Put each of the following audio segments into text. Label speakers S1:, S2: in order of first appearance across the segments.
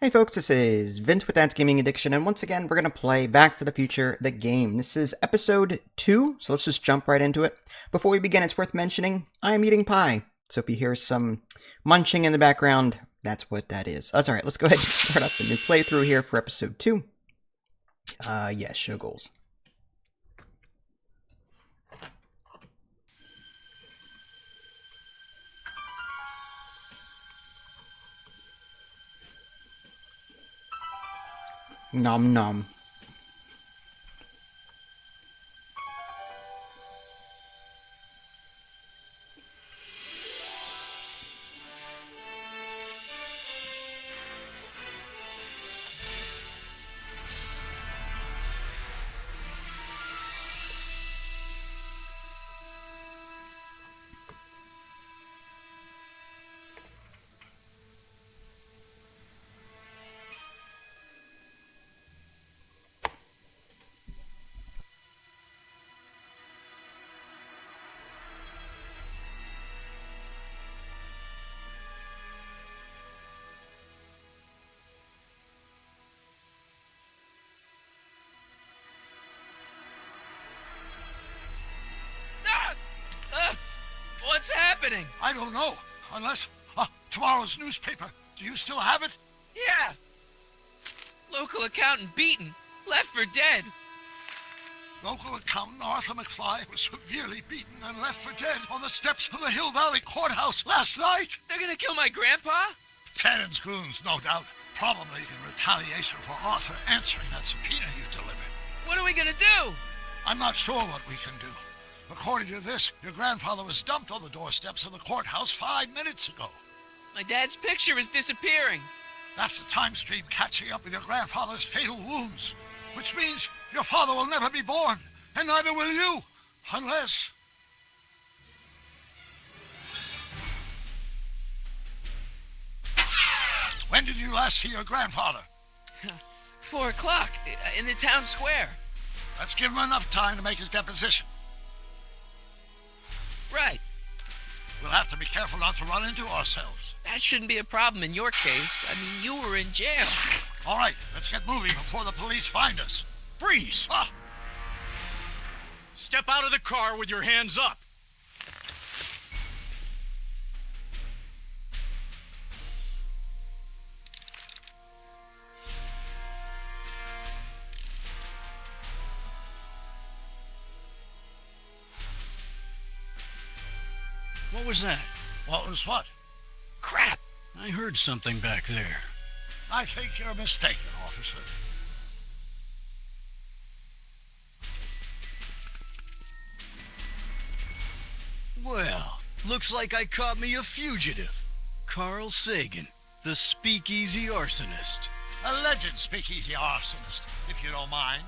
S1: Hey folks, this is Vince with Dad's Gaming Addiction, and once again, we're going to play Back to the Future, the game. This is episode 2, so let's just jump right into it. Before we begin, it's worth mentioning, I am eating pie, so if you hear some munching in the background, that's what that is. That's alright, let's go ahead and start up the new playthrough here for episode 2. Yeah, show goals. Nom nom.
S2: What's happening?
S3: I don't know, unless tomorrow's newspaper. Do you still have it?
S2: Yeah. Local accountant beaten, left for dead.
S3: Local accountant Arthur McFly was severely beaten and left for dead on the steps of the Hill Valley Courthouse last night.
S2: They're gonna kill my grandpa?
S3: Tannen's goons, no doubt. Probably in retaliation for Arthur answering that subpoena you delivered.
S2: What are we gonna do?
S3: I'm not sure what we can do. According to this, your grandfather was dumped on the doorsteps of the courthouse 5 minutes ago.
S2: My dad's picture is disappearing.
S3: That's the time stream catching up with your grandfather's fatal wounds. Which means your father will never be born, and neither will you, unless... When did you last see your grandfather?
S2: 4 o'clock, in the town square.
S3: Let's give him enough time to make his deposition.
S2: Right.
S3: We'll have to be careful not to run into ourselves.
S2: That shouldn't be a problem in your case. I mean, you were in jail.
S3: All right, let's get moving before the police find us.
S4: Freeze! Step out of the car with your hands up. What was that?
S3: What was what?
S2: Crap!
S4: I heard something back there.
S3: I think you're mistaken, officer.
S4: Well, looks like I caught me a fugitive. Carl Sagan, the speakeasy arsonist.
S3: Alleged speakeasy arsonist, if you don't mind.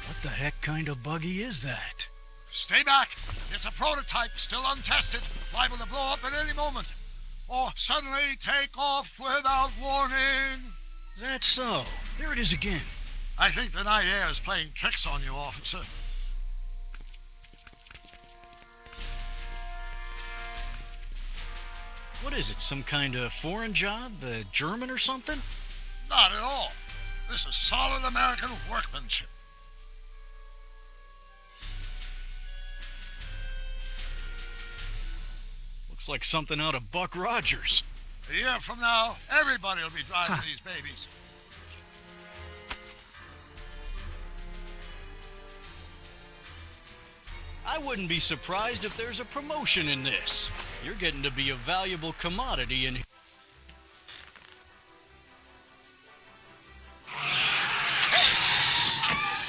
S4: What the heck kind of buggy is that?
S3: Stay back. It's a prototype, still untested, liable to blow up at any moment. Or suddenly take off without warning.
S4: Is that so? There it is again.
S3: I think the night air is playing tricks on you, officer.
S4: What is it, some kind of foreign job? German or something?
S3: Not at all. This is solid American workmanship.
S4: Looks like something out of Buck Rogers.
S3: A year from now, everybody will be driving these babies.
S4: I wouldn't be surprised if there's a promotion in this. You're getting to be a valuable commodity in here.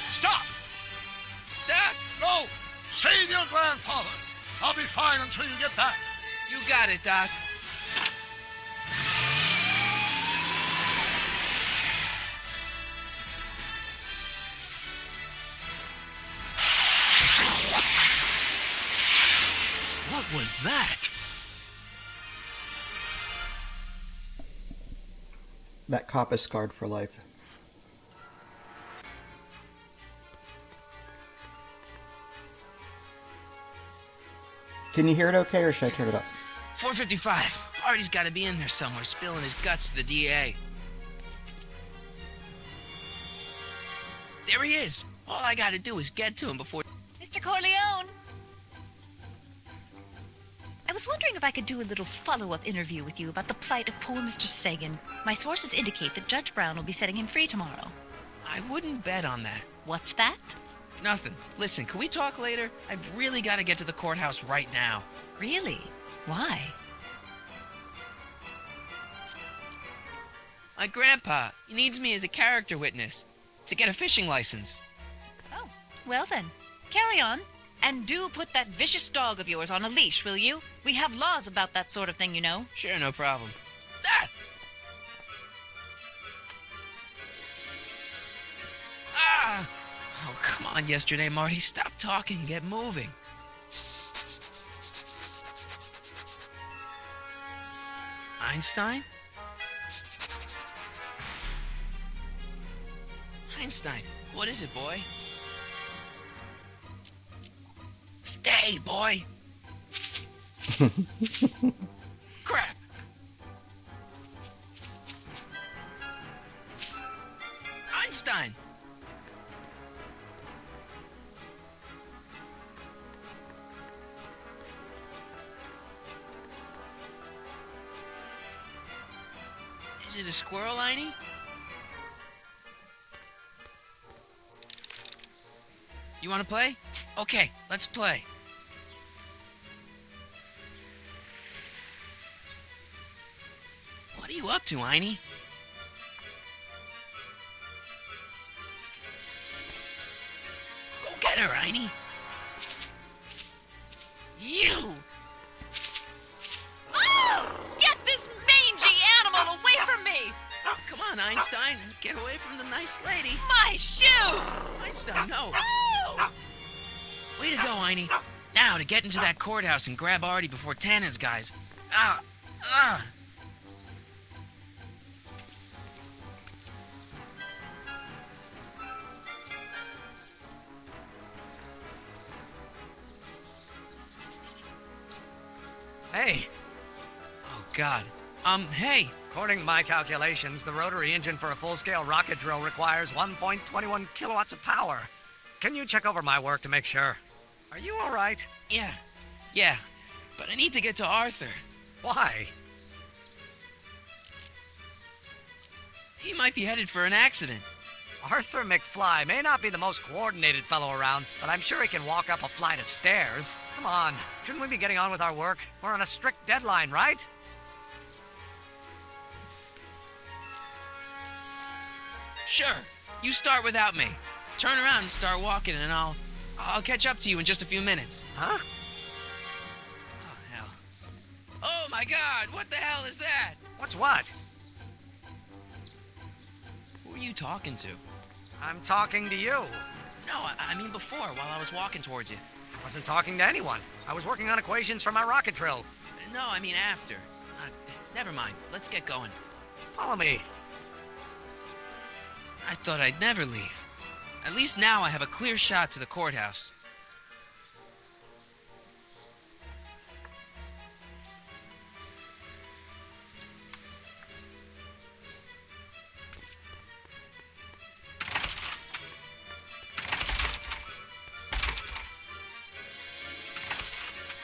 S3: Stop!
S2: Doc!
S3: No! Save your grandfather! I'll be fine until you get back.
S2: You got it, Doc.
S4: What was that?
S1: That cop is scarred for life. Can you hear it okay, or should I turn it up?
S2: 4:55. Artie's got to be in there somewhere, spilling his guts to the DA. There he is. All I got to do is get to him before...
S5: Mr. Corleone! I was wondering if I could do a little follow-up interview with you about the plight of poor Mr. Sagan. My sources indicate that Judge Brown will be setting him free tomorrow.
S2: I wouldn't bet on that.
S5: What's that?
S2: Nothing. Listen, can we talk later? I've really got to get to the courthouse right now.
S5: Really? Why?
S2: My grandpa, he needs me as a character witness to get a fishing license.
S5: Oh, well then. Carry on. And do put that vicious dog of yours on a leash, will you? We have laws about that sort of thing, you know.
S2: Sure, no problem. Ah! Ah! Oh, come on, yesterday, Marty. Stop talking and get moving. Einstein? Einstein, what is it, boy? Stay, boy! Crap! Einstein! Is it a squirrel, Einie? You want to play? Okay, let's play. What are you up to, Einie? Go get her, Einie. You!
S5: Oh! Get this mangy animal away from me!
S2: Come on, Einstein. Get away from the nice lady.
S5: My shoes!
S2: Einstein, no.
S5: Oh!
S2: Way to go, Einie. Now, to get into that courthouse and grab Artie before Tannen's guys. Ah! Ah!
S6: Hey,
S2: Oh, God. Hey.
S6: according to my calculations, the rotary engine for a full-scale rocket drill requires 1.21 kilowatts of power. Can you check over my work to make sure? Are you all right?
S2: Yeah. But I need to get to Arthur.
S6: Why?
S2: He might be headed for an accident.
S6: Arthur McFly may not be the most coordinated fellow around, but I'm sure he can walk up a flight of stairs. Come on, shouldn't we be getting on with our work? We're on a strict deadline, right?
S2: Sure. You start without me. Turn around and start walking, and I'll catch up to you in just a few minutes.
S6: Huh?
S2: Oh, hell. Oh, my God. What the hell is that?
S6: What's what?
S2: Who are you talking to?
S6: I'm talking to you.
S2: No, I mean before, while I was walking towards you.
S6: I wasn't talking to anyone. I was working on equations for my rocket drill.
S2: No, I mean after. Never mind. Let's get going.
S6: Follow me.
S2: I thought I'd never leave. At least now I have a clear shot to the courthouse.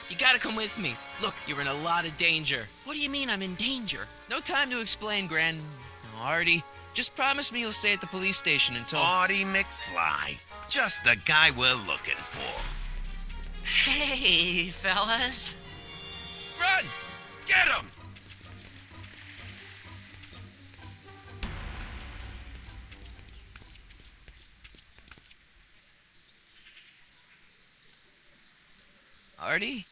S2: You gotta come with me. Look, you're in a lot of danger. What do you mean I'm in danger? No time to explain, Artie. Just promise me you'll stay at the police station until...
S7: Artie McFly. Just the guy we're looking for.
S5: Hey, fellas.
S7: Run! Get him!
S2: Artie?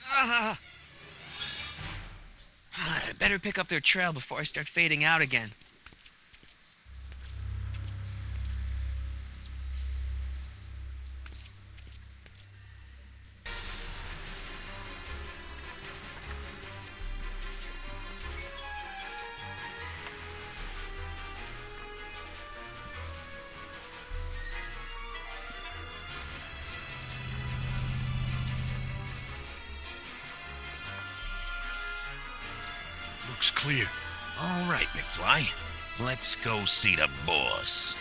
S2: I better pick up their trail before I start fading out again.
S4: Looks clear.
S7: All right, McFly. Let's go see the boss.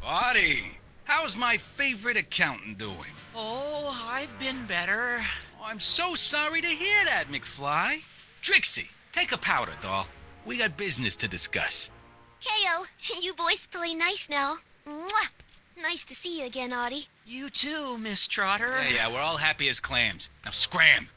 S8: Artie, how's my favorite accountant doing?
S2: Oh, I've been better.
S8: Oh, I'm so sorry to hear that, McFly. Trixie, take a powder, doll. We got business to discuss.
S9: KO, you boys play nice now. Mwah! Nice to see you again, Audie.
S2: You too, Miss Trotter.
S8: Yeah, we're all happy as clams. Now scram.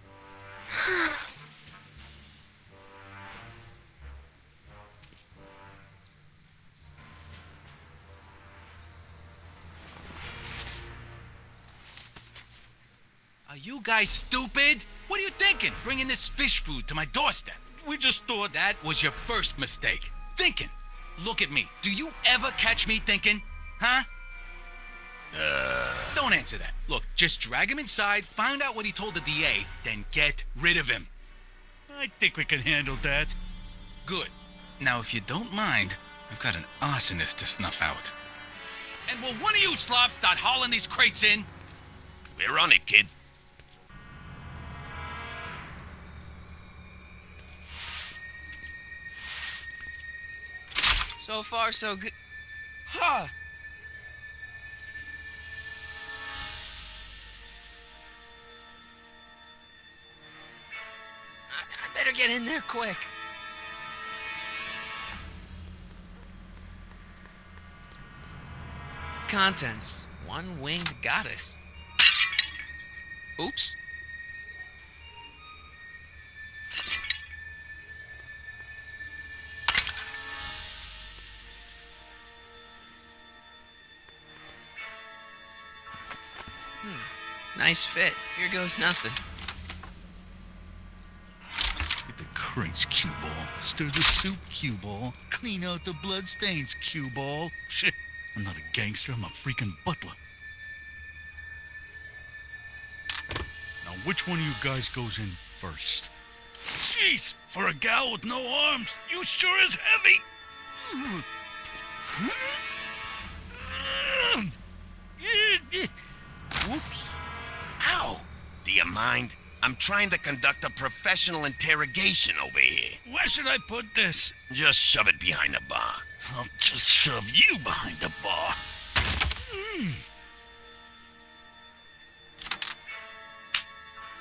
S8: Are you guys stupid? What are you thinking, bringing this fish food to my doorstep? We just thought that was your first mistake. Thinking. Look at me. Do you ever catch me thinking? Huh? Don't answer that. Look, just drag him inside, find out what he told the DA, then get rid of him.
S4: I think we can handle that.
S8: Good. Now, if you don't mind, I've got an arsonist to snuff out. And will one of you slobs start hauling these crates in?
S7: We're on it, kid.
S2: So far, so good. Huh. I better get in there quick. Contents. One winged goddess. Oops. Nice fit. Here goes nothing.
S4: Get the crates, cue ball. Stir the soup, cue ball. Clean out the blood stains, cue ball. Shit, I'm not a gangster, I'm a freaking butler. Now, which one of you guys goes in first? Jeez, for a gal with no arms, you sure is heavy. Whoops.
S7: Ow! Do you mind? I'm trying to conduct a professional interrogation over here.
S4: Where should I put this?
S7: Just shove it behind the bar.
S4: I'll just shove you behind the bar.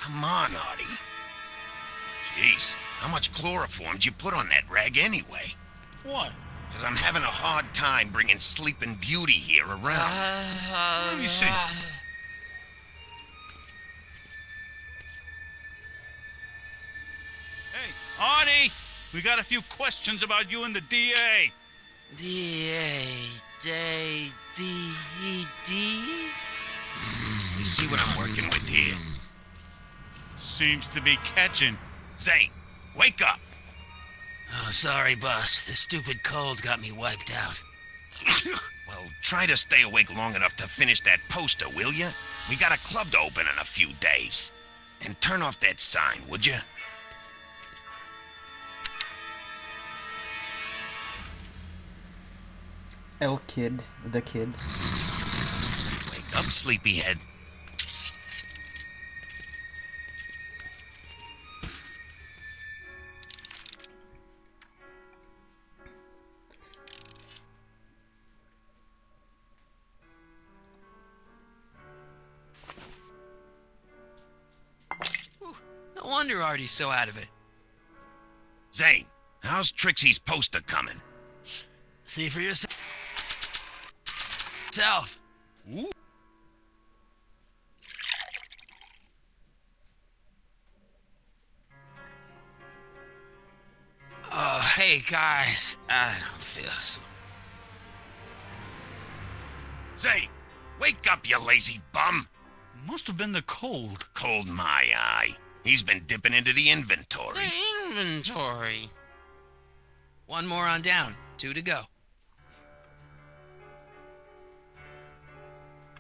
S7: Come on, Artie. Jeez, how much chloroform'd you put on that rag anyway?
S4: What?
S7: Because I'm having a hard time bringing Sleeping Beauty here around.
S4: Let me see. Hey, Artie! We got a few questions about you and the DA.
S2: D-A-D-D-D?
S7: You see what I'm working with here?
S4: Seems to be catching.
S7: Zane, wake up!
S2: Oh, sorry, boss. The stupid cold got me wiped out.
S7: Well, try to stay awake long enough to finish that poster, will you? We got a club to open in a few days. And turn off that sign, would you?
S1: El Kid, the kid.
S7: Wake up, sleepyhead.
S2: No wonder Artie's so out of it.
S7: Zane, how's Trixie's poster coming?
S2: See for yourself.
S4: Ooh.
S2: Hey, guys. I don't feel so...
S7: Zane, wake up, you lazy bum!
S4: Must have been the cold.
S7: Cold my eye. He's been dipping into the inventory.
S2: The inventory. One more on down. 2 to go.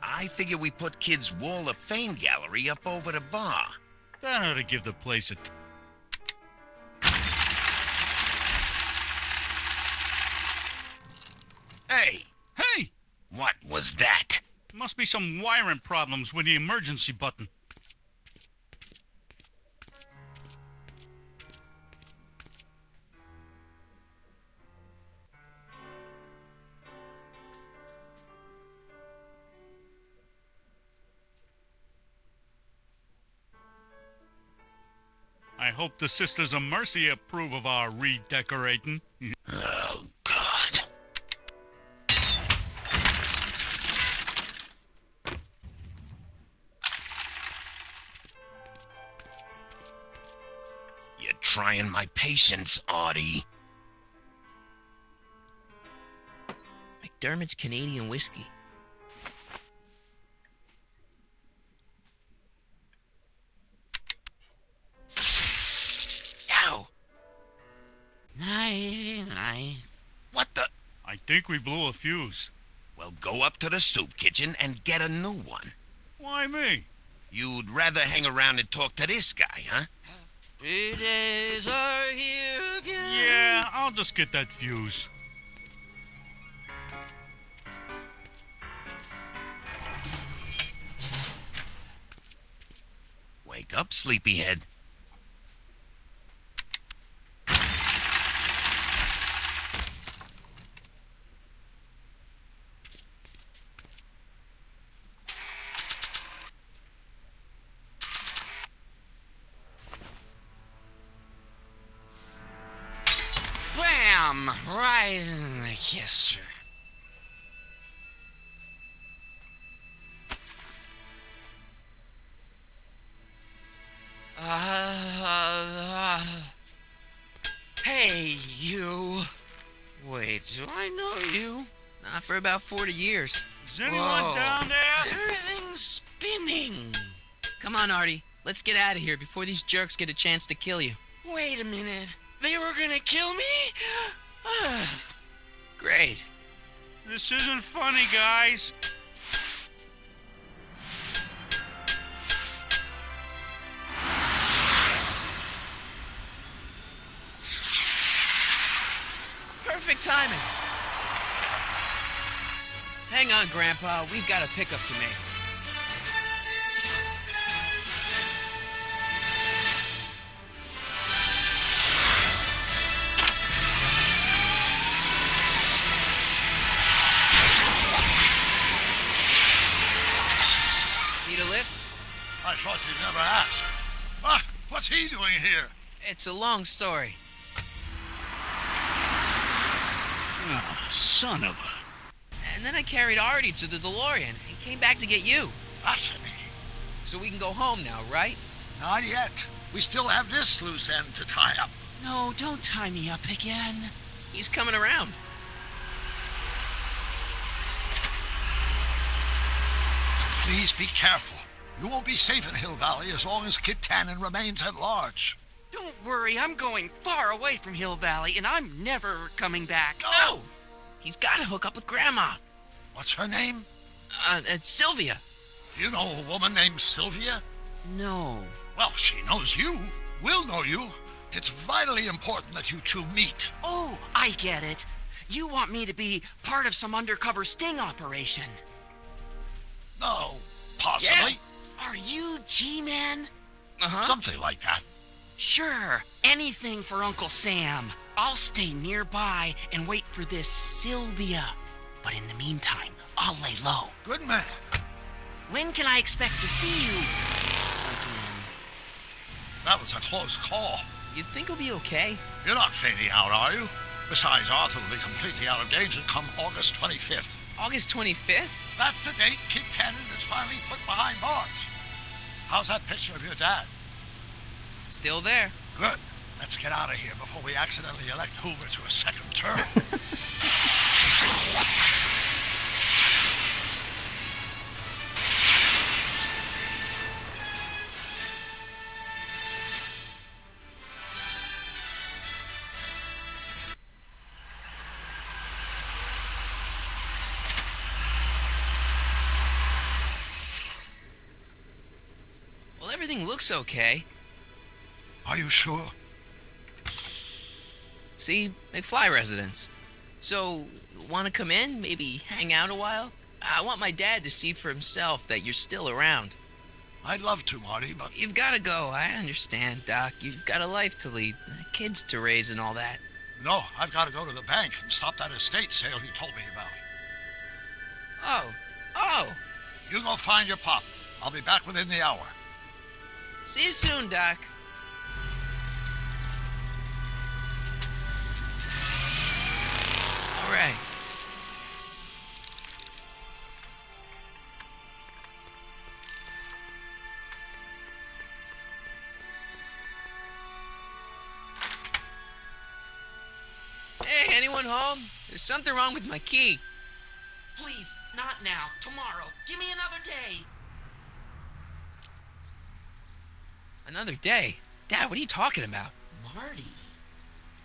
S7: I figure we put Kid's Wall of Fame gallery up over the bar.
S4: That ought to give the place a...
S7: was that?
S4: Must be some wiring problems with the emergency button. I hope the Sisters of Mercy approve of our redecorating.
S7: Oh, God. You're trying my patience, Artie.
S2: McDermott's Canadian whiskey. Ow! Night.
S7: What the?
S4: I think we blew a fuse.
S7: Well, go up to the soup kitchen and get a new one.
S4: Why me?
S7: You'd rather hang around and talk to this guy, huh?
S2: 3 days are here again.
S4: Yeah, I'll just get that fuse.
S7: Wake up, sleepyhead.
S2: Bam! Right in the kisser. Hey, you. Wait, do I know you? Not for about 40 years.
S4: Is anyone
S2: Whoa.
S4: down there?
S2: Everything's spinning. Come on, Artie. Let's get out of here before these jerks get a chance to kill you. Wait a minute. They were gonna kill me? Great.
S4: This isn't funny, guys.
S2: Perfect timing. Hang on, Grandpa. We've got a pickup to make. Need a lift?
S3: I thought you'd never ask. Ah, what's he doing here?
S2: It's a long story.
S4: Oh, son of a...
S2: And then I carried Artie to the DeLorean and came back to get you.
S3: Fascinating.
S2: So we can go home now, right?
S3: Not yet. We still have this loose end to tie up.
S2: No, don't tie me up again. He's coming around.
S3: Please be careful. You won't be safe in Hill Valley as long as Kid Tannen remains at large.
S10: Don't worry, I'm going far away from Hill Valley, and I'm never coming back.
S2: No! He's got to hook up with Grandma.
S3: What's her name?
S2: It's Sylvia.
S3: You know a woman named Sylvia?
S2: No.
S3: Well, she knows you. We'll know you. It's vitally important that you two meet.
S10: Oh, I get it. You want me to be part of some undercover sting operation.
S3: No, possibly.
S10: Are you G-Man?
S2: Uh-huh.
S3: Something like that.
S10: Sure, anything for Uncle Sam. I'll stay nearby and wait for this Sylvia. But in the meantime, I'll lay low.
S3: Good man.
S10: When can I expect to see you?
S3: That was a close call.
S2: You think he'll be okay?
S3: You're not fading out, are you? Besides, Arthur will be completely out of danger come August 25th.
S2: August 25th?
S3: That's the date Kid Tannen is finally put behind bars. How's that picture of your dad?
S2: Still there.
S3: Good. Let's get out of here before we accidentally elect Hoover to a second term.
S2: Well, everything looks okay.
S3: Are you sure?
S2: See, McFly residence. So, want to come in? Maybe hang out a while? I want my dad to see for himself that you're still around.
S3: I'd love to, Marty, but
S2: You've got to go. I understand, Doc. You've got a life to lead, kids to raise and all that.
S3: no, I've got to go to the bank and stop that estate sale you told me about.
S2: Oh.
S3: You go find your pop. I'll be back within the hour.
S2: See you soon, Doc. All right. Hey, anyone home? There's something wrong with my key.
S10: Please, not now. Tomorrow. Give me another day.
S2: Another day? Dad, what are you talking about?
S10: Marty?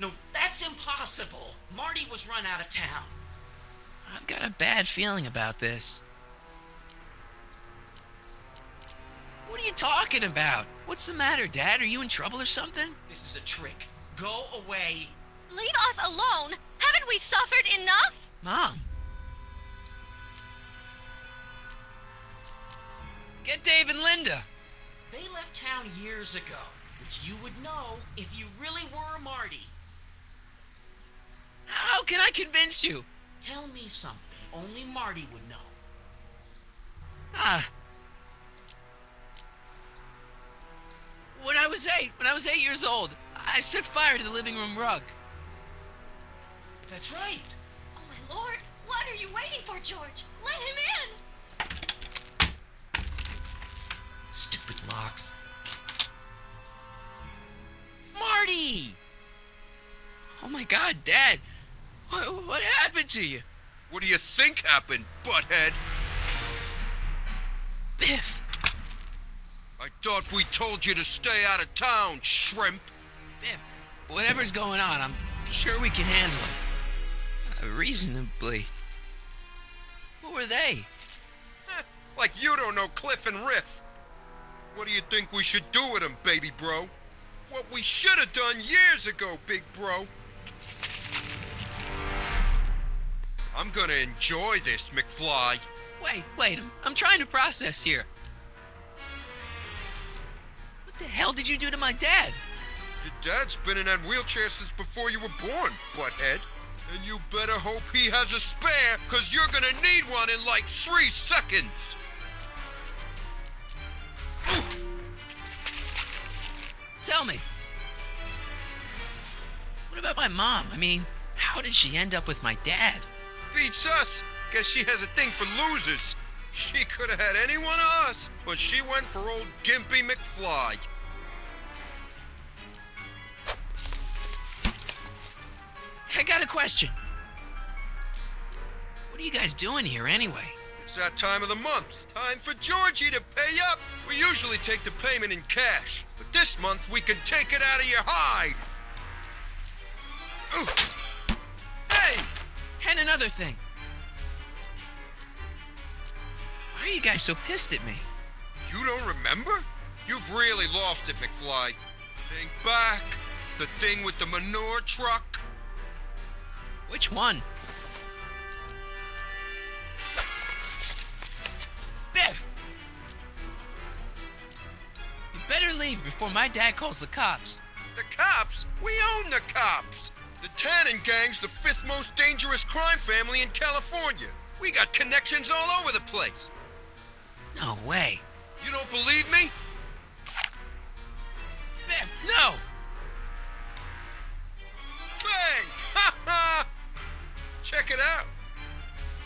S10: No, that's impossible. Marty was run out of town.
S2: I've got a bad feeling about this. What are you talking about? What's the matter, Dad? Are you in trouble or something?
S10: This is a trick. Go away.
S9: Leave us alone. Haven't we suffered enough?
S2: Mom. Get Dave and Linda.
S10: They left town years ago, which you would know if you really were Marty.
S2: How can I convince you?
S10: Tell me something only Marty would know.
S2: When I was 8 years old, I set fire to the living room rug.
S10: That's right.
S9: Oh, my lord. What are you waiting for, George? Let him in.
S10: Stupid locks. Marty!
S2: Oh my God, Dad. What happened to you?
S7: What do you think happened, butthead?
S2: Biff.
S7: I thought we told you to stay out of town, shrimp.
S2: Biff, whatever's going on, I'm sure we can handle it. Reasonably. Who were they?
S7: Like you don't know Cliff and Riff. What do you think we should do with them, baby bro? What we should have done years ago, big bro. I'm gonna enjoy this, McFly.
S2: Wait, I'm trying to process here. What the hell did you do to my dad?
S7: Your dad's been in that wheelchair since before you were born, butthead. And you better hope he has a spare, cause you're gonna need one in like 3 seconds.
S2: Tell me. What about my mom? I mean, how did she end up with my dad?
S7: Beats us. Guess she has a thing for losers. She could have had any one of us, but she went for old Gimpy McFly.
S2: I got a question. What are you guys doing here anyway?
S7: It's that time of the month. Time for Georgie to pay up. We usually take the payment in cash, but this month we can take it out of your hide. Ooh. Hey!
S2: And another thing. Why are you guys so pissed at me?
S7: You don't remember? You've really lost it, McFly. Think back. The thing with the manure truck.
S2: Which one? Biff! You better leave before my dad calls the cops.
S7: The cops? We own the cops. The Tannen gang's the 5th most dangerous crime family in California. We got connections all over the place.
S2: No way.
S7: You don't believe me?
S2: Biff, no!
S7: Bang! Ha ha! Check it out.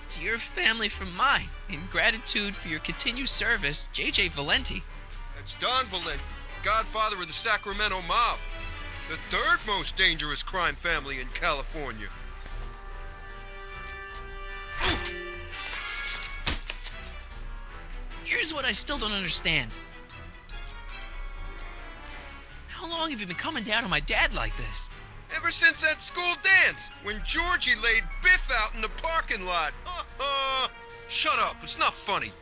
S2: To your family from mine, in gratitude for your continued service, J.J. Valenti.
S7: That's Don Valenti, godfather of the Sacramento mob. The 3rd most dangerous crime family in California.
S2: Here's what I still don't understand. How long have you been coming down on my dad like this?
S7: Ever since that school dance, when Georgie laid Biff out in the parking lot. Shut up, it's not funny.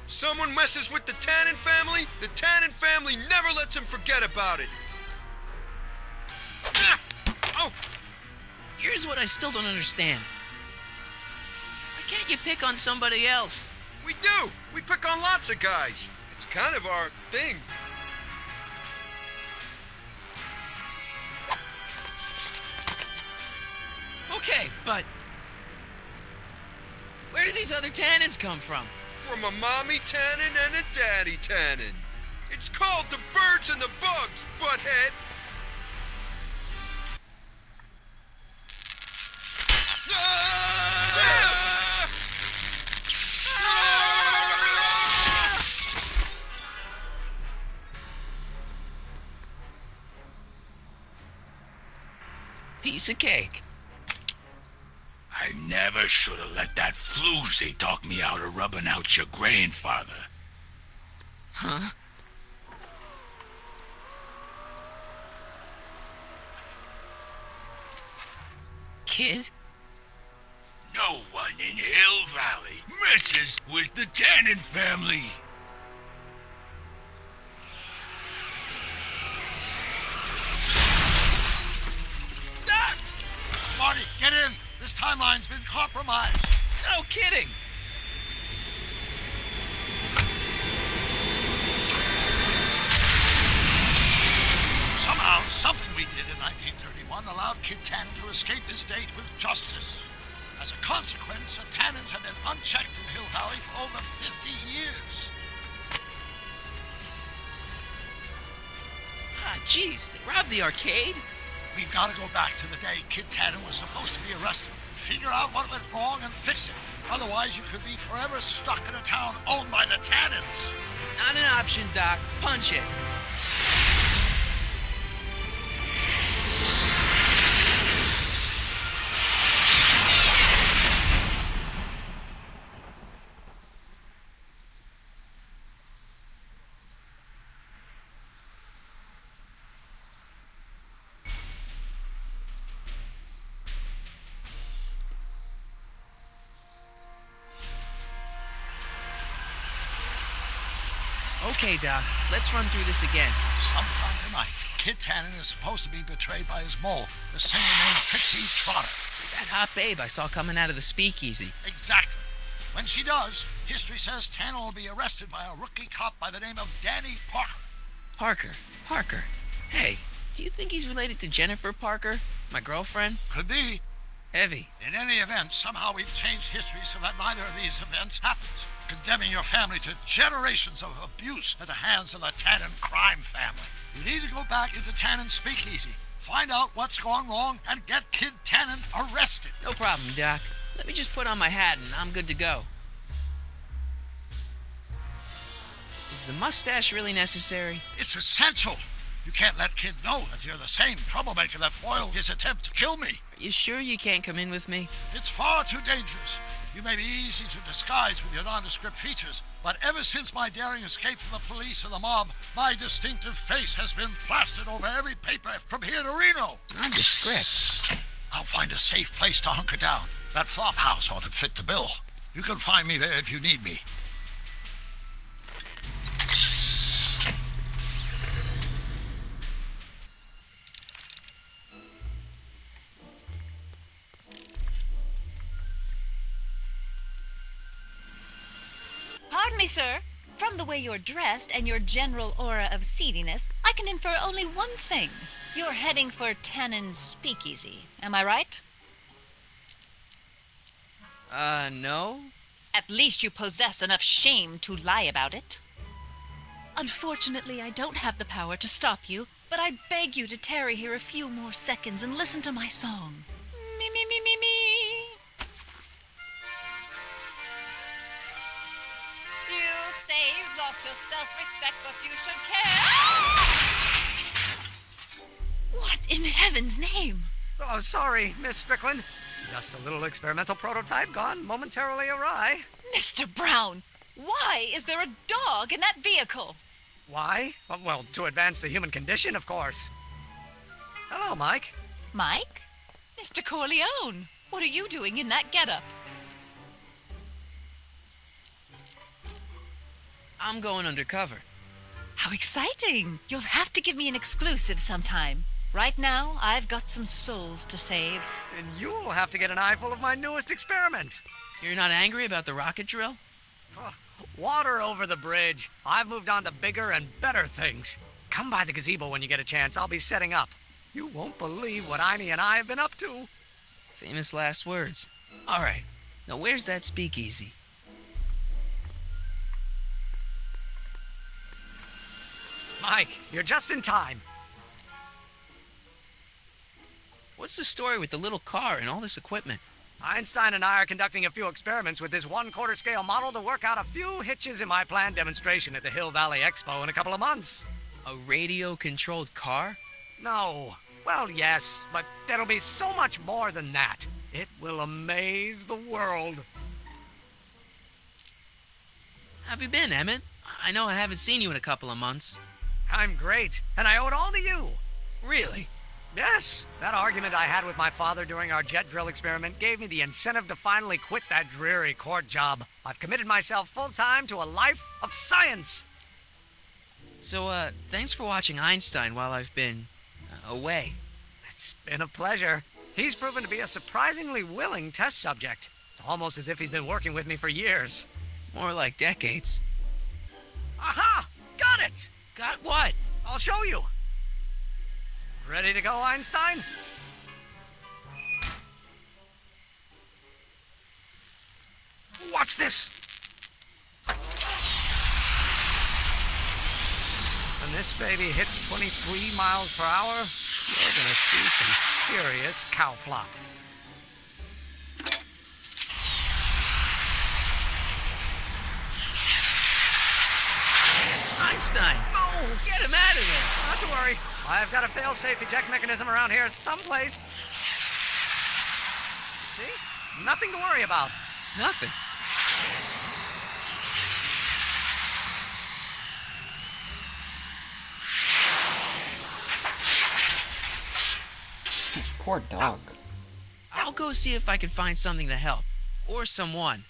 S7: Someone messes with the Tannen family, the Tannen family never lets him forget about it. Oh!
S2: Here's what I still don't understand. Why can't you pick on somebody else?
S7: We do! We pick on lots of guys. It's kind of our thing.
S2: Okay, but where do these other Tannens come from?
S7: From a mommy Tannen and a daddy Tannen. It's called the birds and the bugs, butthead.
S2: Piece of cake.
S4: I never should have let that floozy talk me out of rubbing out your grandfather.
S2: Huh? Kid?
S4: No one in Hill Valley messes with the Tannen family.
S3: Marty, get in! This timeline's been compromised.
S2: No kidding!
S3: Somehow, something we did in 1931 allowed Kid Tannen to escape his date with justice. As a consequence, the Tannens have been unchecked in Hill Valley for over 50 years.
S2: Ah, jeez, they robbed the arcade?
S3: We've got to go back to the day Kid Tannen was supposed to be arrested. Figure out what went wrong and fix it. Otherwise, you could be forever stuck in a town owned by the Tannens.
S2: Not an option, Doc. Punch it. Okay, Doc, let's run through this again.
S3: Sometime tonight, Kid Tannen is supposed to be betrayed by his mole, the singer named Pixie Trotter.
S2: That hot babe I saw coming out of the speakeasy.
S3: Exactly. When she does, history says Tannen will be arrested by a rookie cop by the name of Danny Parker.
S2: Parker. Hey, do you think he's related to Jennifer Parker, my girlfriend?
S3: Could be.
S2: Heavy.
S3: In any event, somehow we've changed history so that neither of these events happens, condemning your family to generations of abuse at the hands of the Tannen crime family. You need to go back into Tannen's speakeasy, find out what's gone wrong, and get Kid Tannen arrested.
S2: No problem, Doc. Let me just put on my hat and I'm good to go. Is the mustache really necessary?
S3: It's essential. You can't let Kid know that you're the same troublemaker that foiled his attempt to kill me.
S2: Are you sure you can't come in with me?
S3: It's far too dangerous. You may be easy to disguise with your nondescript features, but ever since my daring escape from the police and the mob, my distinctive face has been plastered over every paper from here to Reno.
S2: Nondescript?
S3: I'll find a safe place to hunker down. That flop house ought to fit the bill. You can find me there if you need me.
S5: Pardon me, sir. From the way you're dressed and your general aura of seediness, I can infer only one thing. You're heading for Tannen's speakeasy. Am I right?
S2: No.
S5: At least you possess enough shame to lie about it. Unfortunately, I don't have the power to stop you, but I beg you to tarry here a few more seconds and listen to my song. Me, me, me, me, me. You say you've lost your self-respect, but you should care. What in heaven's name?
S6: Oh, sorry, Miss Strickland. Just a little experimental prototype gone momentarily awry.
S5: Mr. Brown, why is there a dog in that vehicle?
S6: Why? Well, to advance the human condition, of course. Hello, Mike.
S5: Mike? Mr. Corleone, what are you doing in that getup?
S2: I'm going undercover.
S5: How exciting! You'll have to give me an exclusive sometime. Right now, I've got some souls to save.
S6: And you'll have to get an eyeful of my newest experiment.
S2: You're not angry about the rocket drill?
S6: Water over the bridge. I've moved on to bigger and better things. Come by the gazebo when you get a chance. I'll be setting up. You won't believe what Einie and I have been up to.
S2: Famous last words. All right. Now where's that speakeasy?
S6: Mike, you're just in time.
S2: What's the story with the little car and all this equipment?
S6: Einstein and I are conducting a few experiments with this 1/4 scale model to work out a few hitches in my planned demonstration at the Hill Valley Expo in a couple of months.
S2: A radio-controlled car?
S6: No. Well, yes, but there'll be so much more than that. It will amaze the world.
S2: How have you been, Emmett? I know I haven't seen you in a couple of months.
S6: I'm great, and I owe it all to you.
S2: Really?
S6: Yes, that argument I had with my father during our jet drill experiment gave me the incentive to finally quit that dreary court job. I've committed myself full-time to a life of science.
S2: So, thanks for watching Einstein while I've been away.
S6: It's been a pleasure. He's proven to be a surprisingly willing test subject. It's almost as if he's been working with me for years.
S2: More like decades.
S6: Aha! Got it!
S2: Got what?
S6: I'll show you. Ready to go, Einstein? Watch this. When this baby hits 23 miles per hour, you're gonna see some serious cow flop.
S2: Einstein!
S6: No!
S2: Get him out of there!
S6: Not to worry. I've got a fail-safe eject mechanism around here someplace. See? Nothing to worry about.
S2: Nothing.
S1: Poor dog.
S2: I'll go see if I can find something to help. Or someone.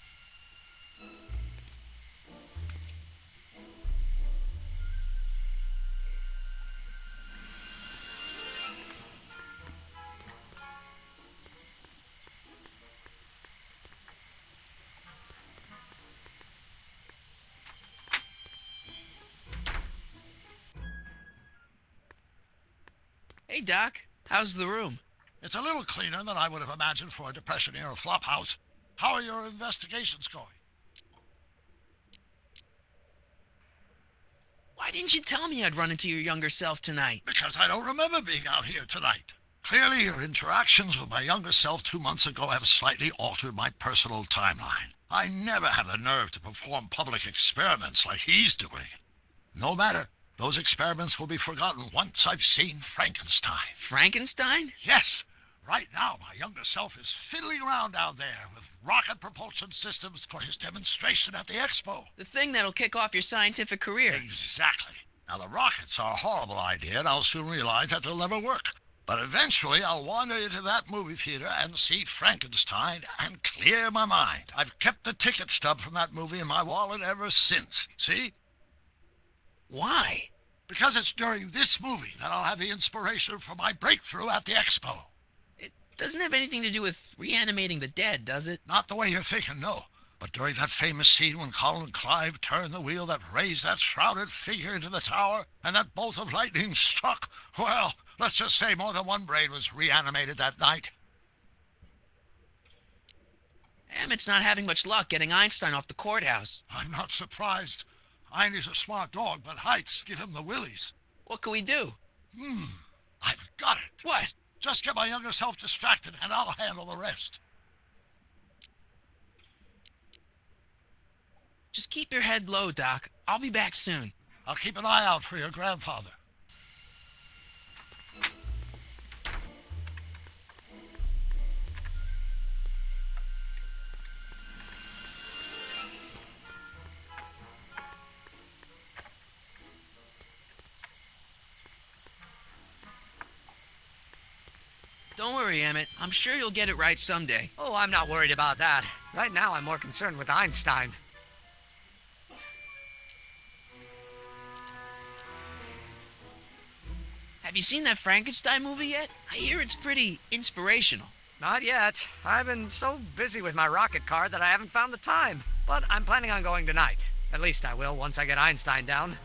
S2: Hey, Doc. How's the room?
S3: It's a little cleaner than I would have imagined for a Depression-era flophouse. How are your investigations going?
S2: Why didn't you tell me I'd run into your younger self tonight?
S3: Because I don't remember being out here tonight. Clearly, your interactions with my younger self 2 months ago have slightly altered my personal timeline. I never have the nerve to perform public experiments like he's doing. No matter. Those experiments will be forgotten once I've seen Frankenstein.
S2: Frankenstein?
S3: Yes. Right now, my younger self is fiddling around down there with rocket propulsion systems for his demonstration at the expo.
S2: The thing that'll kick off your scientific career.
S3: Exactly. Now, the rockets are a horrible idea, and I'll soon realize that they'll never work. But eventually, I'll wander into that movie theater and see Frankenstein and clear my mind. I've kept the ticket stub from that movie in my wallet ever since. See?
S2: Why?
S3: Because it's during this movie that I'll have the inspiration for my breakthrough at the expo.
S2: It doesn't have anything to do with reanimating the dead, does it?
S3: Not the way you're thinking, no. But during that famous scene when Colin Clive turned the wheel that raised that shrouded figure into the tower, and that bolt of lightning struck, well, let's just say more than one brain was reanimated that night.
S2: Emmett's not having much luck getting Einstein off the courthouse.
S3: I'm not surprised. Einie's a smart dog, but heights give him the willies.
S2: What can we do?
S3: I've got it.
S2: What?
S3: Just get my younger self distracted, and I'll handle the rest.
S2: Just keep your head low, Doc. I'll be back soon.
S3: I'll keep an eye out for your grandfather.
S2: Don't worry, Emmett. I'm sure you'll get it right someday.
S6: Oh, I'm not worried about that. Right now, I'm more concerned with Einstein.
S2: Have you seen that Frankenstein movie yet? I hear it's pretty inspirational.
S6: Not yet. I've been so busy with my rocket car that I haven't found the time. But I'm planning on going tonight. At least I will once I get Einstein down.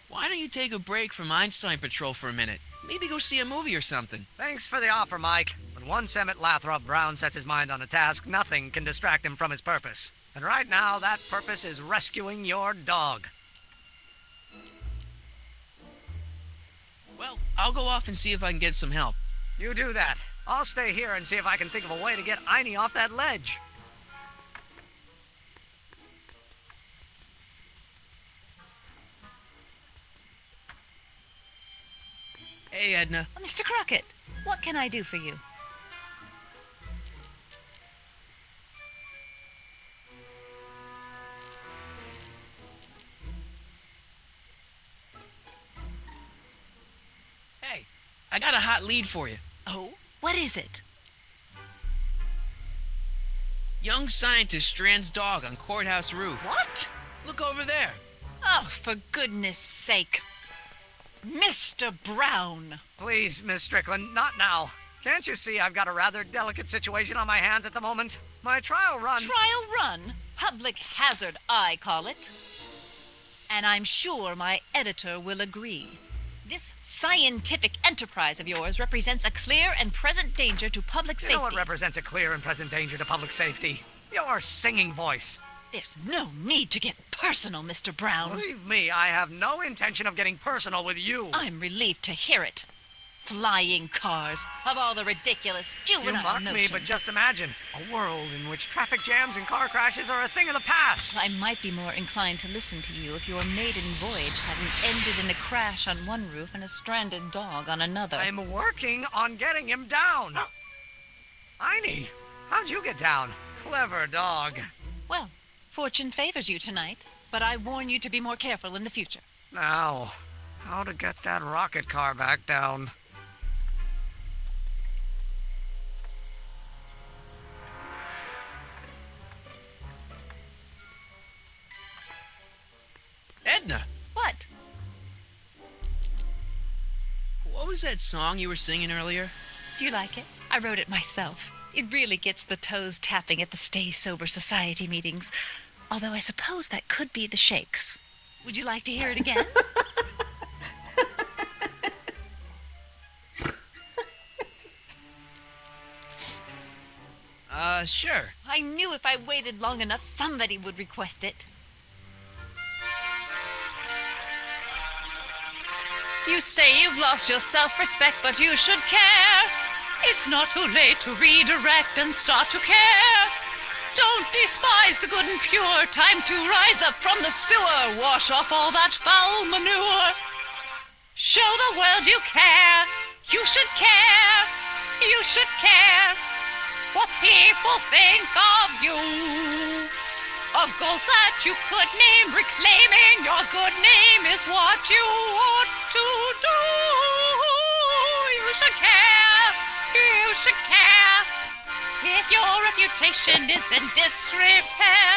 S2: Why don't you take a break from Einstein Patrol for a minute? Maybe go see a movie or something.
S6: Thanks for the offer, Mike. When once Emmett Lathrop Brown sets his mind on a task, nothing can distract him from his purpose. And right now, that purpose is rescuing your dog.
S2: Well, I'll go off and see if I can get some help.
S6: You do that. I'll stay here and see if I can think of a way to get Einie off that ledge.
S2: Hey, Edna.
S5: Mr. Crockett, what can I do for you?
S2: Hey, I got a hot lead for you.
S5: Oh, what is it?
S2: Young scientist strands dog on courthouse roof.
S5: What?
S2: Look over there.
S5: Oh, for goodness sake. Mr. Brown.
S6: Please, Miss Strickland, not now. Can't you see I've got a rather delicate situation on my hands at the moment? My trial run...
S5: Trial run? Public hazard, I call it. And I'm sure my editor will agree. This scientific enterprise of yours represents a clear and present danger to public safety.
S6: You know what represents a clear and present danger to public safety? Your singing voice.
S5: There's no need to get personal, Mr. Brown.
S6: Believe me, I have no intention of getting personal with you.
S5: I'm relieved to hear it. Flying cars, of all the ridiculous juvenile
S6: You mock me,
S5: notions.
S6: but just imagine a world in which traffic jams and car crashes are a thing of the past.
S5: I might be more inclined to listen to you if your maiden voyage hadn't ended in a crash on one roof and a stranded dog on another.
S6: I'm working on getting him down. Einie, how'd you get down? Clever dog.
S5: Well, fortune favors you tonight, but I warn you to be more careful in the future.
S6: Now, how to get that rocket car back down?
S2: Edna,
S5: What?
S2: what was that song you were singing earlier?
S5: Do you like it? I wrote it myself. It really gets the toes tapping at the Stay Sober Society meetings. Although I suppose that could be the Shakes. Would you like to hear it again?
S2: Sure.
S5: I knew if I waited long enough, somebody would request it. You say you've lost your self-respect, but you should care. It's not too late to redirect and start to care. Don't despise the good and pure. Time to rise up from the sewer. Wash off all that foul manure. Show the world you care. You should care. You should care what people think of you. Of goals that you could name, reclaiming your good name is what you ought to do. You should care. You should care. If your reputation is in disrepair,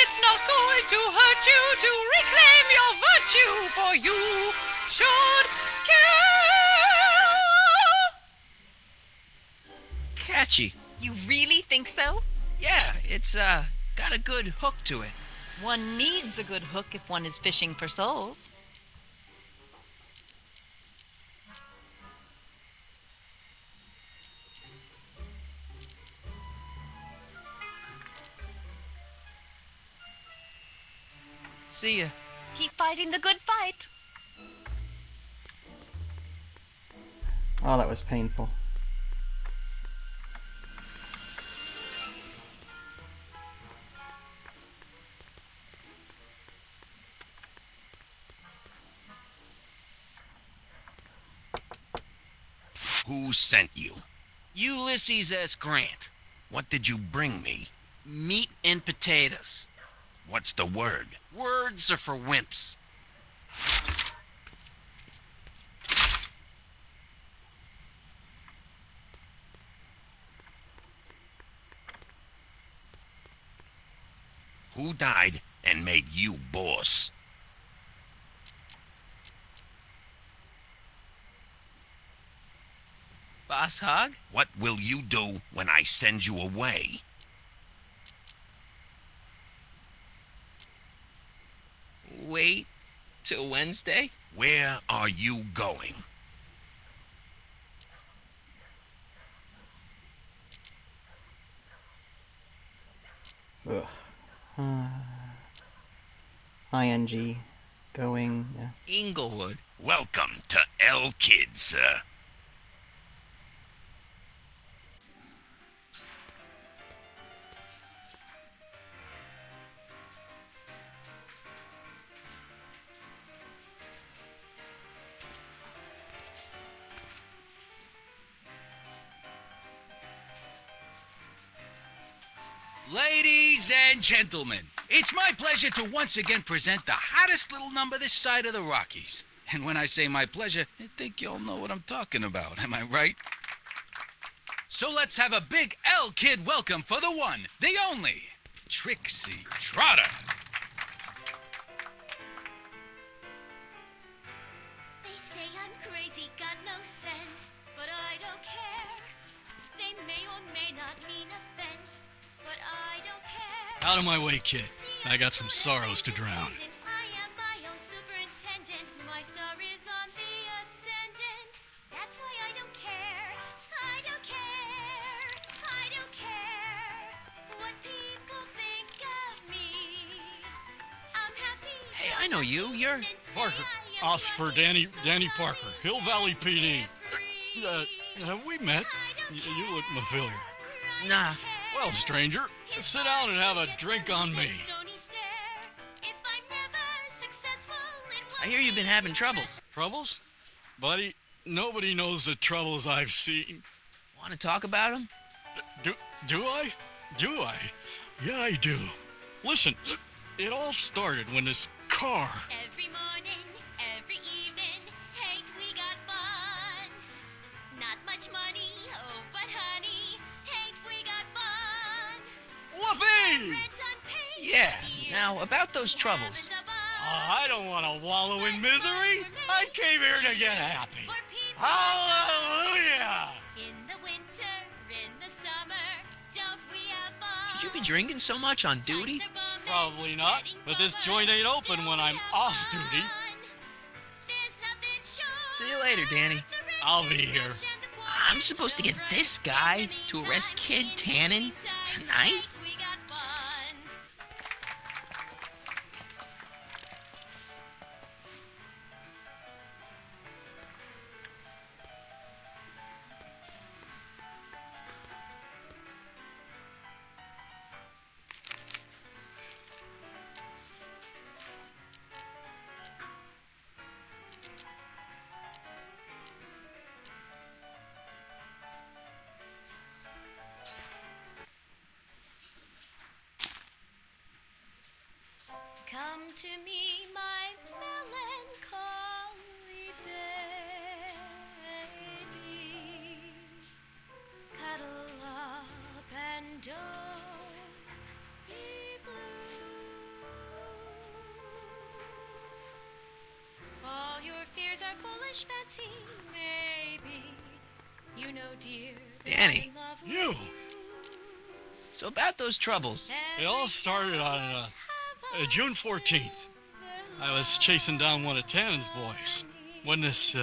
S5: it's not going to hurt you to reclaim your virtue, for you should care.
S2: Catchy.
S5: You really think so?
S2: Yeah, it's, got a good hook to it.
S5: One needs a good hook if one is fishing for souls.
S2: See ya.
S5: Keep fighting the good fight.
S1: Oh, that was painful.
S7: Who sent you?
S10: Ulysses S. Grant.
S7: What did you bring me?
S10: Meat and potatoes.
S7: What's the word?
S10: Words are for wimps.
S7: Who died and made you boss?
S2: boss hog.
S11: What will you do when I send you away?
S2: Wait till Wednesday?
S11: Where are you going?
S1: Ugh. ING. Going. Yeah.
S2: Inglewood.
S11: Welcome to L Kid, sir.
S8: Ladies and gentlemen, it's my pleasure to once again present the hottest little number this side of the Rockies. And when I say my pleasure, I think y'all know what I'm talking about, am I right? So let's have a big L Kid welcome for the one, the only, Trixie Trotter.
S9: They say I'm crazy, got no sense, but I don't care. They may or may not mean offense, but I don't care.
S4: Out of my way, kid. I got some sorrows to drown.
S9: I am my own superintendent. My star is on the ascendant. That's why I don't care. I don't care. I don't care what people think of me. I'm happy.
S2: Hey, I know you. You're
S4: Parker. Oscar Danny Parker, Hill Valley PD. Have we met? You look familiar.
S2: Nah.
S4: Well, stranger, sit down and have a drink on me.
S2: I hear you've been having troubles.
S4: Troubles? Buddy, nobody knows the troubles I've seen.
S2: Want to talk about them?
S4: Do I? Do I? Yeah, I do. Listen, it all started when this car...
S9: Every morning, every evening, ain't we got fun? Not much money, oh, but honey, ain't we got fun?
S4: Whoopee!
S9: Rent's unpaid,
S2: Yeah.
S9: dear.
S2: Now, about those troubles.
S4: I don't want to wallow in misery. I came here to get happy.
S9: For people
S4: Hallelujah!
S9: in the winter, in the summer, don't we have fun?
S2: Should you be drinking so much on duty?
S9: Times are bumming,
S4: Probably not,
S9: heading
S4: but this
S9: for
S4: joint ain't
S9: London,
S4: open when I'm
S9: still we
S4: off
S9: have
S4: duty.
S9: fun. There's nothing sure.
S2: See you later, Danny.
S9: The rich
S4: I'll
S9: get
S4: be
S9: rich
S4: here.
S9: and the poor
S2: I'm
S9: get
S2: supposed to get
S9: children.
S2: this guy
S9: In the
S2: to arrest
S9: meantime,
S2: Kid
S9: in the
S2: Tannen
S9: meantime,
S2: tonight?
S9: ain't we got fun? Come to me, my melancholy baby. Cuddle up and don't be blue. All your fears are foolish fancy, maybe. You know, dear, that
S2: Danny.
S9: I'm in love with
S4: You!
S2: So about those troubles.
S4: It all started on June 14th. I was chasing down one of Tannen's boys when this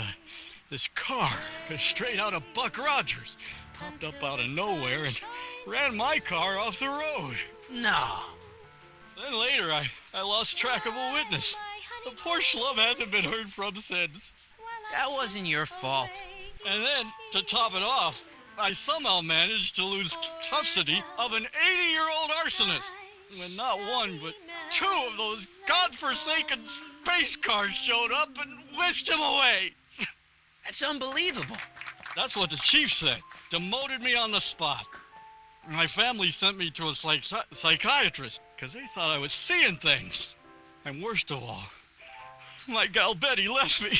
S4: car, straight out of Buck Rogers, popped up out of nowhere and ran my car off the road.
S2: No.
S4: Then later, I lost track of a witness. The poor schlub hasn't been heard from since.
S2: That wasn't your fault.
S4: And then, to top it off, I somehow managed to lose custody of an 80-year-old arsonist. When not one, but two of those godforsaken space cars showed up and whisked him away.
S2: That's unbelievable.
S4: That's what the chief said. Demoted me on the spot. My family sent me to a psychiatrist because they thought I was seeing things. And worst of all, my gal Betty left me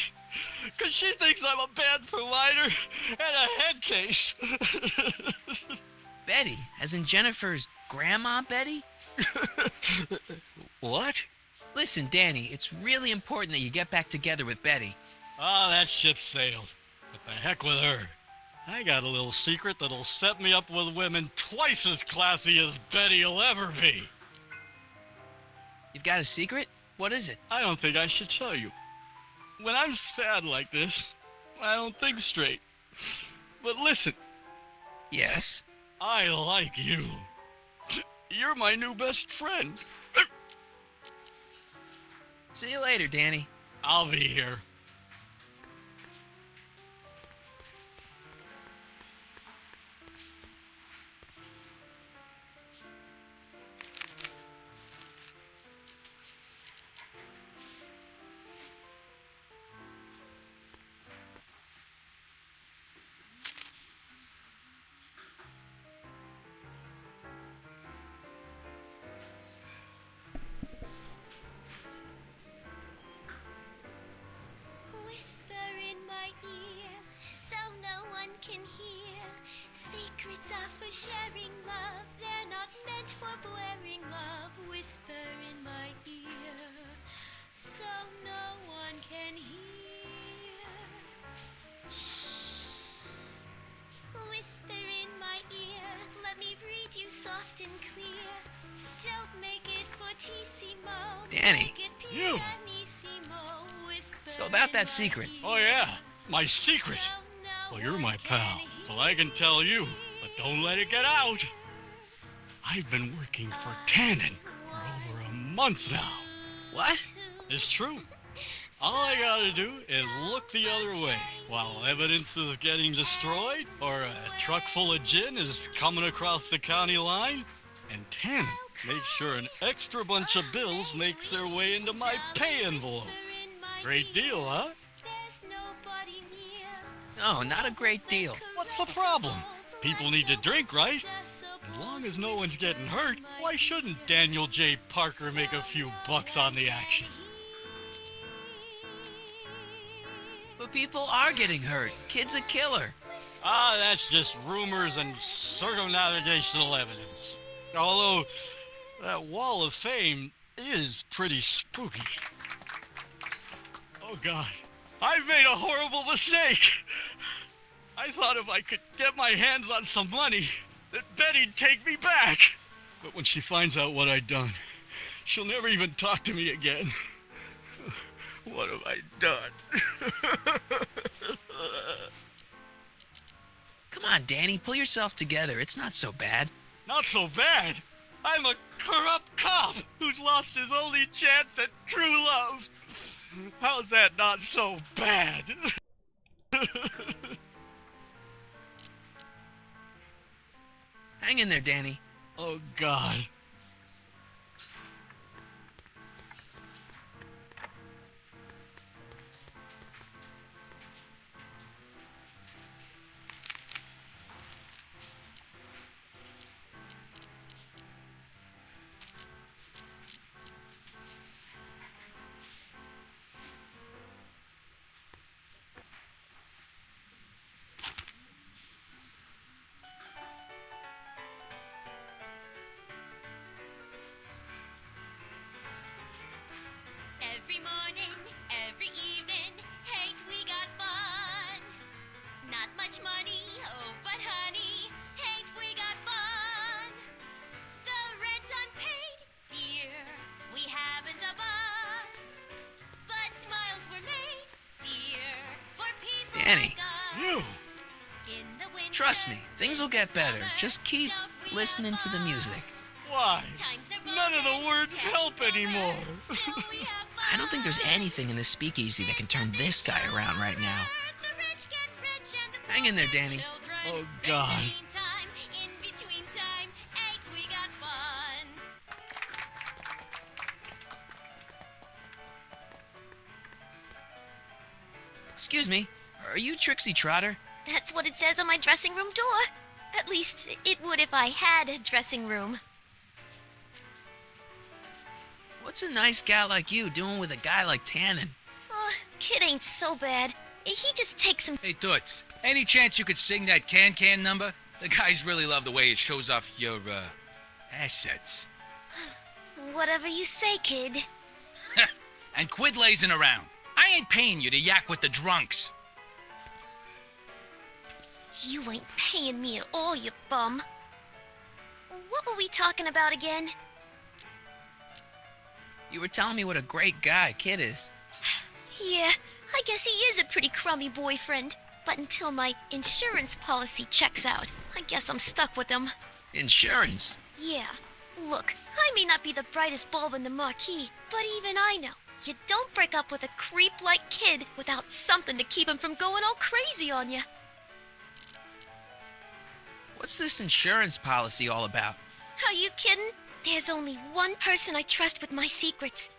S4: because she thinks I'm a bad provider and a head case.
S2: Betty, as in Jennifer's grandma Betty?
S4: What?
S2: Listen, Danny, it's really important that you get back together with Betty.
S4: Ah, that ship sailed. What the heck with her? I got a little secret that'll set me up with women twice as classy as Betty'll ever be.
S2: You've got a secret? What is it?
S4: I don't think I should tell you. When I'm sad like this, I don't think straight. But listen,
S2: Yes?
S4: I like you. You're my new best friend.
S2: See you later, Danny.
S4: I'll be here.
S9: Whisper in my ear, so no one can hear. Secrets are for sharing love, they're not meant for blaring love. Whisper in my ear, so no one can hear. Shh. Whisper in my ear, let me read you soft and clear. Don't make it fortissimo.
S2: Danny.
S9: Make it
S4: You.
S9: pianissimo. Whisper
S2: So about
S9: in
S2: that
S9: my
S2: secret.
S4: Oh yeah, my secret.
S9: so no
S4: Well, you're my
S9: one
S4: pal,
S9: can
S4: so I can tell you,
S9: hear.
S4: but don't let it get out. I've been working for Tannen for over a month now.
S2: What?
S4: It's true. All I gotta do is look the other way while evidence is getting destroyed or a truck full of gin is coming across the county line, and Tannen makes sure an extra bunch of bills makes their way into my pay envelope. Great deal, huh?
S9: There's nobody near.
S2: No, not a great deal.
S4: What's the problem? People need to drink, right? As long as no one's getting hurt, why shouldn't Daniel J. Parker make a few bucks on the action?
S2: But people are getting hurt. Kid's a killer.
S4: Ah, that's just rumors and circumnavigational evidence. Although, that wall of fame is pretty spooky. Oh God, I've made a horrible mistake. I thought if I could get my hands on some money, that Betty'd take me back. But when she finds out what I'd done, she'll never even talk to me again. What have I done?
S2: Come on, Danny, pull yourself together. It's not so bad.
S4: Not so bad. I'm a corrupt cop who's lost his only chance at true love. How's that not so bad?
S2: Hang in there, Danny.
S4: Oh, God.
S9: Every morning, every evening, ain't we got fun? Not much money, oh, but honey, ain't we got fun? The rent's unpaid, dear, we haven't a buzz. But smiles were made, dear, for people
S2: Danny.
S9: like us.
S4: You.
S9: In the winter,
S2: Trust me, things will get
S9: in the
S2: better.
S9: summer,
S2: Just keep
S9: don't we
S2: listening
S9: have
S2: to the
S9: fun?
S2: music.
S4: Why?
S9: Times are
S4: None of the
S9: bumping,
S4: words
S9: can't
S4: help
S9: keep over,
S4: anymore.
S9: still we have
S2: I don't think there's
S9: fun.
S2: anything in this speakeasy that can turn this guy around right now.
S9: The rich get rich and the
S2: Hang in there,
S9: poor
S2: Danny.
S9: get children.
S4: Oh,
S9: In the
S4: God.
S9: meantime, in between time, ain't we got fun?
S2: Excuse me, are you Trixie Trotter?
S9: That's what it says on my dressing room door. At least it would if I had a dressing room.
S2: What's a nice gal like you doing with a guy like Tannen?
S9: Oh, kid ain't so bad. He just takes some.
S8: Hey, Toots, any chance you could sing that can number? The guys really love the way it shows off your, assets.
S9: Whatever you say, kid.
S8: And quit lazing around. I ain't paying you to yak with the drunks.
S9: You ain't paying me at all, you bum. What were we talking about again?
S2: You were telling me what a great guy Kid is.
S9: Yeah, I guess he is a pretty crummy boyfriend. But until my insurance policy checks out, I guess I'm stuck with him.
S2: Insurance?
S9: Yeah. Look, I may not be the brightest bulb in the marquee, but even I know you don't break up with a creep like Kid without something to keep him from going all crazy on you.
S2: What's this insurance policy all about?
S9: Are you kidding? There's only one person I trust with my secrets,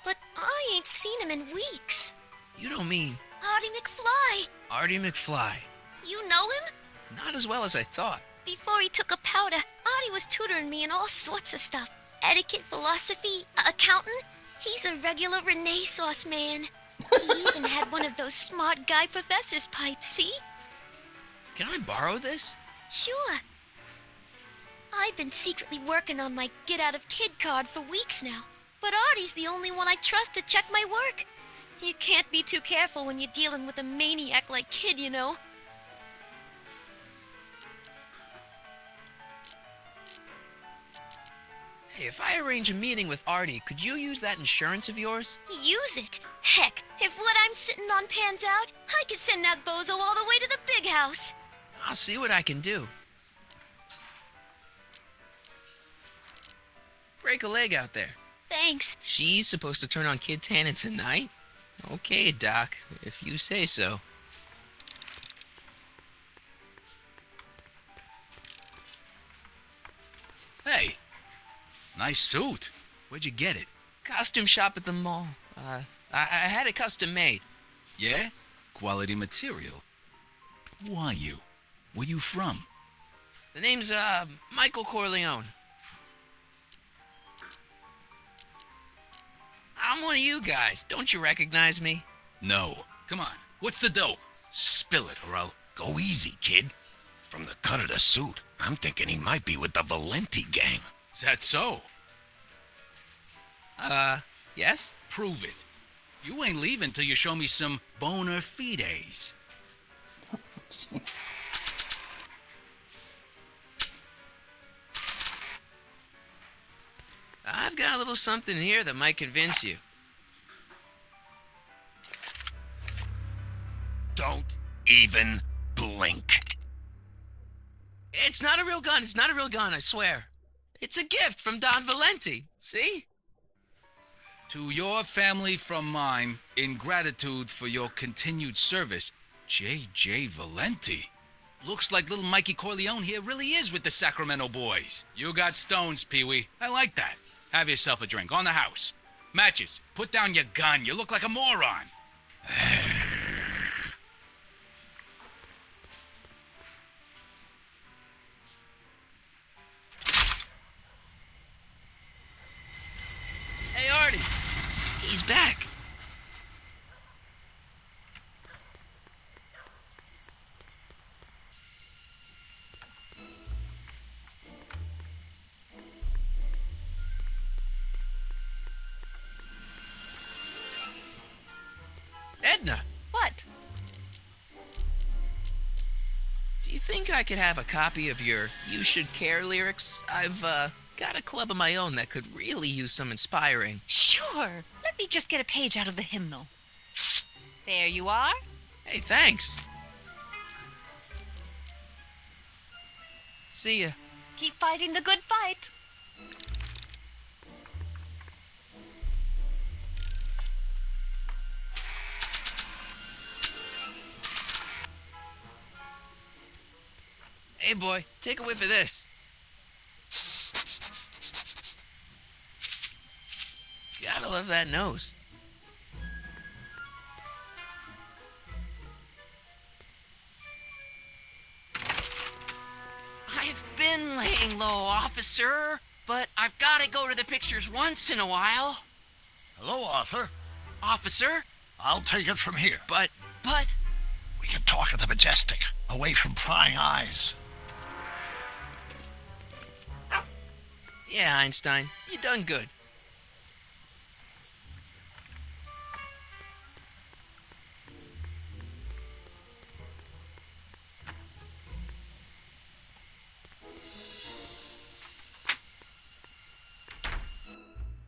S9: but I ain't seen him in weeks.
S2: You don't mean
S9: Artie McFly.
S2: Artie McFly?
S9: You know him?
S2: Not as well as I thought.
S9: Before he took a powder, Artie was tutoring me in all sorts of stuff. Etiquette, philosophy, accounting. He's a regular Renaissance man. He even had one of those smart guy professor's pipes, see?
S2: Can I borrow this?
S9: Sure. I've been secretly working on my Get Out of Kid card for weeks now. But Artie's the only one I trust to check my work. You can't be too careful when you're dealing with a maniac like Kid, you know.
S2: Hey, if I arrange a meeting with Artie, could you use that insurance of yours?
S9: Use it? Heck, if what I'm sitting on pans out, I could send that bozo all the way to the big house.
S2: I'll see what I can do. Break a leg out there.
S9: Thanks.
S2: She's supposed to turn on Kid Tannen tonight? Okay, Doc, if you say so.
S8: Hey, nice suit. Where'd you get it?
S2: Costume shop at the mall. I had it custom made.
S8: Yeah? Quality material. Who are you? Where you from?
S2: The name's, Michael Corleone. I'm one of you guys. Don't you recognize me?
S8: No. Come on. What's the dope? Spill it, or I'll...
S11: Go easy, kid. From the cut of the suit, I'm thinking he might be with the Valenti gang.
S8: Is that so?
S2: Yes?
S8: Prove it. You ain't leaving till you show me some bona fides.
S2: I've got a little something here that might convince you.
S11: Don't even blink.
S2: It's not a real gun. It's not a real gun, I swear. It's a gift from Don Valenti. See?
S8: To your family from mine, in gratitude for your continued service, J.J. Valenti. Looks like little Mikey Corleone here really is with the Sacramento boys. You got stones, Pee-wee. I like that. Have yourself a drink on the house. Matches, put down your gun. You look like a moron.
S2: Hey, Artie. He's back. Edna.
S5: What?
S2: Do you think I could have a copy of your You Should Care lyrics? I've, got a club of my own that could really use some inspiring.
S5: Sure. Let me just get a page out of the hymnal. There you are.
S2: Hey, thanks. See ya.
S5: Keep fighting the good fight.
S2: Hey, boy, take a whiff of this. Gotta love that nose.
S10: I've been laying low, officer, but I've got to go to the pictures once in a while.
S3: Hello, Arthur.
S10: Officer?
S3: I'll take it from here.
S10: But...
S3: We can talk at the Majestic, away from prying eyes.
S2: Yeah, Einstein, you done good.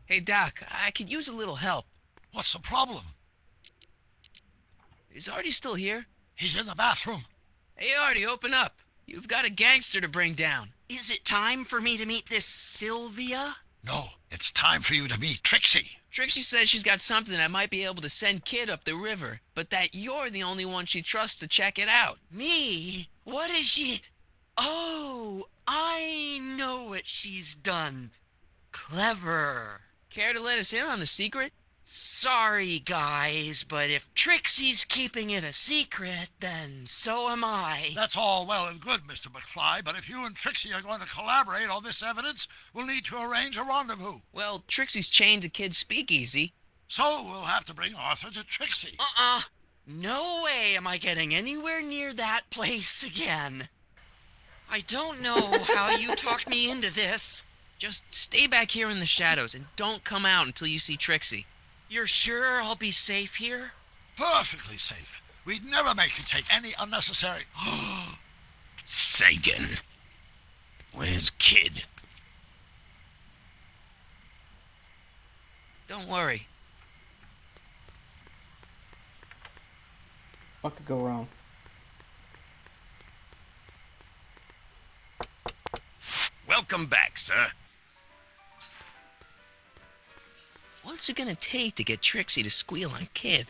S2: Hey, Doc, I could use a little help.
S3: What's the problem?
S2: Is Artie still here?
S3: He's in the bathroom.
S2: Hey, Artie, open up. You've got a gangster to bring down.
S10: Is it time for me to meet this Sylvia?
S3: No, it's time for you to meet Trixie.
S2: Trixie says she's got something that might be able to send Kid up the river, but that you're the only one she trusts to check it out.
S10: Me? What is she? Oh, I know what she's done. Clever.
S2: Care to let us in on the secret?
S10: Sorry, guys, but if Trixie's keeping it a secret, then so am I.
S3: That's all well and good, Mr. McFly, but if you and Trixie are going to collaborate on this evidence, we'll need to arrange a rendezvous.
S2: Well, Trixie's chained to Kid's speakeasy.
S3: So we'll have to bring Arthur to Trixie.
S10: No way am I getting anywhere near that place again. I don't know how you talked me into this.
S2: Just stay back here in the shadows and don't come out until you see Trixie.
S10: You're sure I'll be safe here?
S3: Perfectly safe. We'd never make you take any unnecessary...
S11: Sagan. Where's Kid?
S2: Don't worry.
S1: What could go wrong?
S11: Welcome back, sir.
S2: What's it gonna take to get Trixie to squeal on Kid?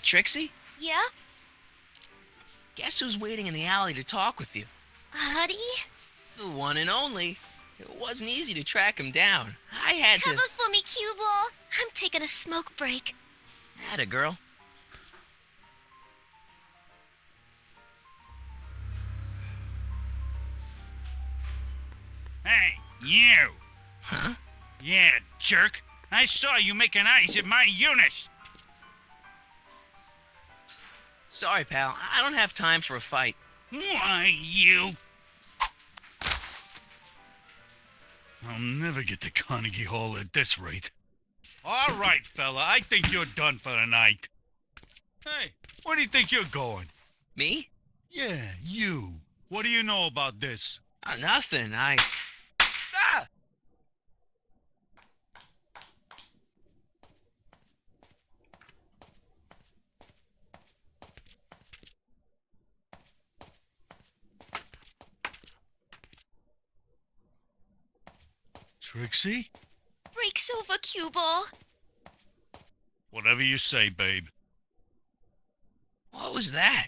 S2: Trixie?
S9: Yeah?
S2: Guess who's waiting in the alley to talk with you?
S9: Artie?
S2: The one and only. It wasn't easy to track him down. I had to...
S9: Cover for me, cue ball. I'm taking a smoke break.
S2: Atta girl.
S12: Hey, you!
S2: Huh?
S12: Yeah, jerk. I saw you making eyes at my Eunice.
S2: Sorry, pal. I don't have time for a fight.
S12: Why, you... I'll never get to Carnegie Hall at this rate. All right, fella. I think you're done for the night. Hey, where do you think you're going?
S2: Me?
S12: Yeah, you. What do you know about this?
S2: Nothing. Ah!
S12: Trixie?
S9: Break's over, cue ball.
S12: Whatever you say, babe.
S2: What was that?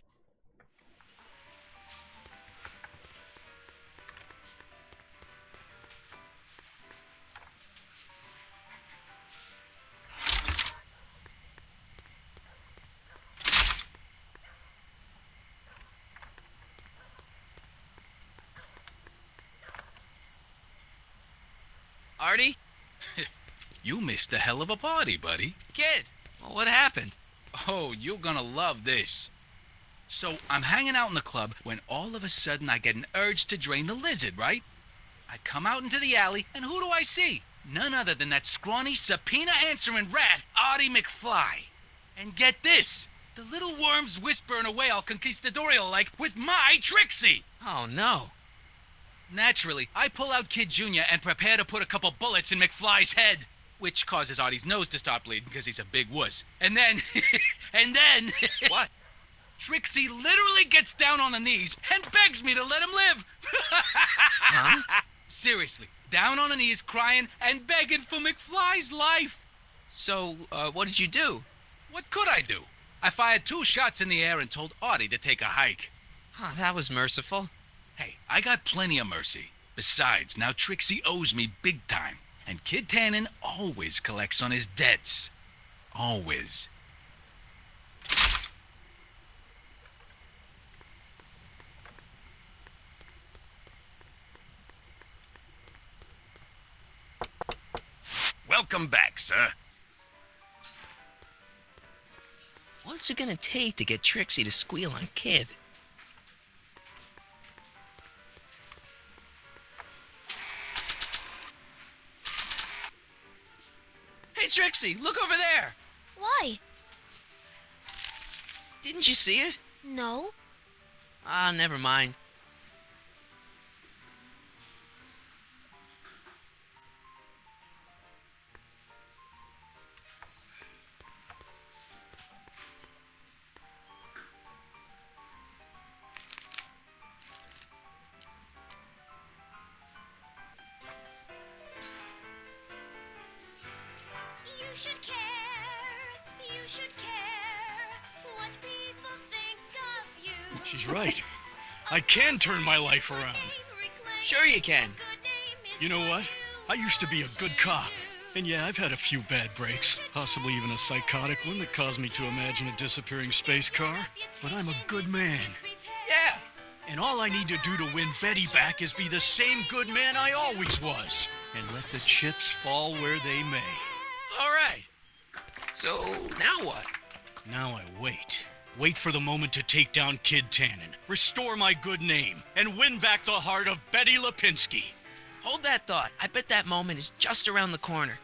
S2: Artie?
S8: You missed a hell of a party, buddy.
S2: Kid, well, what happened?
S8: Oh, you're gonna love this. So, I'm hanging out in the club when all of a sudden I get an urge to drain the lizard, right? I come out into the alley, and who do I see? None other than that scrawny, subpoena-answering rat, Artie McFly. And get this, the little worm's whispering away all conquistadorial-like with my Trixie!
S2: Oh, no.
S8: Naturally, I pull out Kid Jr. and prepare to put a couple bullets in McFly's head, which causes Artie's nose to start bleeding because he's a big wuss. And then,
S2: What?
S8: Trixie literally gets down on the knees and begs me to let him live.
S2: Huh?
S8: Seriously, down on the knees, crying and begging for McFly's life.
S2: So, what did you do?
S8: What could I do? I fired 2 shots in the air and told Artie to take a hike.
S2: Oh, that was merciful.
S8: Hey, I got plenty of mercy. Besides, now Trixie owes me big time. And Kid Tannen always collects on his debts. Always.
S11: Welcome back, sir.
S2: What's it gonna take to get Trixie to squeal on Kid? Hey, Trixie, look over there!
S9: Why?
S2: Didn't you see it?
S9: No.
S2: Ah, never mind.
S9: should care. You should care what people think of you.
S12: She's right. I can turn my life around.
S2: Sure you can.
S12: You know what? I used to be a good cop. And yeah, I've had a few bad breaks, possibly even a psychotic one that caused me to imagine a disappearing space car. But I'm a good man.
S2: Yeah.
S12: And all I need to do to win Betty back is be the same good man I always was. And let the chips fall where they may.
S2: All right. So now what?
S12: Now I wait. Wait for the moment to take down Kid Tannen, restore my good name, and win back the heart of Betty Lipinski.
S2: Hold that thought. I bet that moment is just around the corner.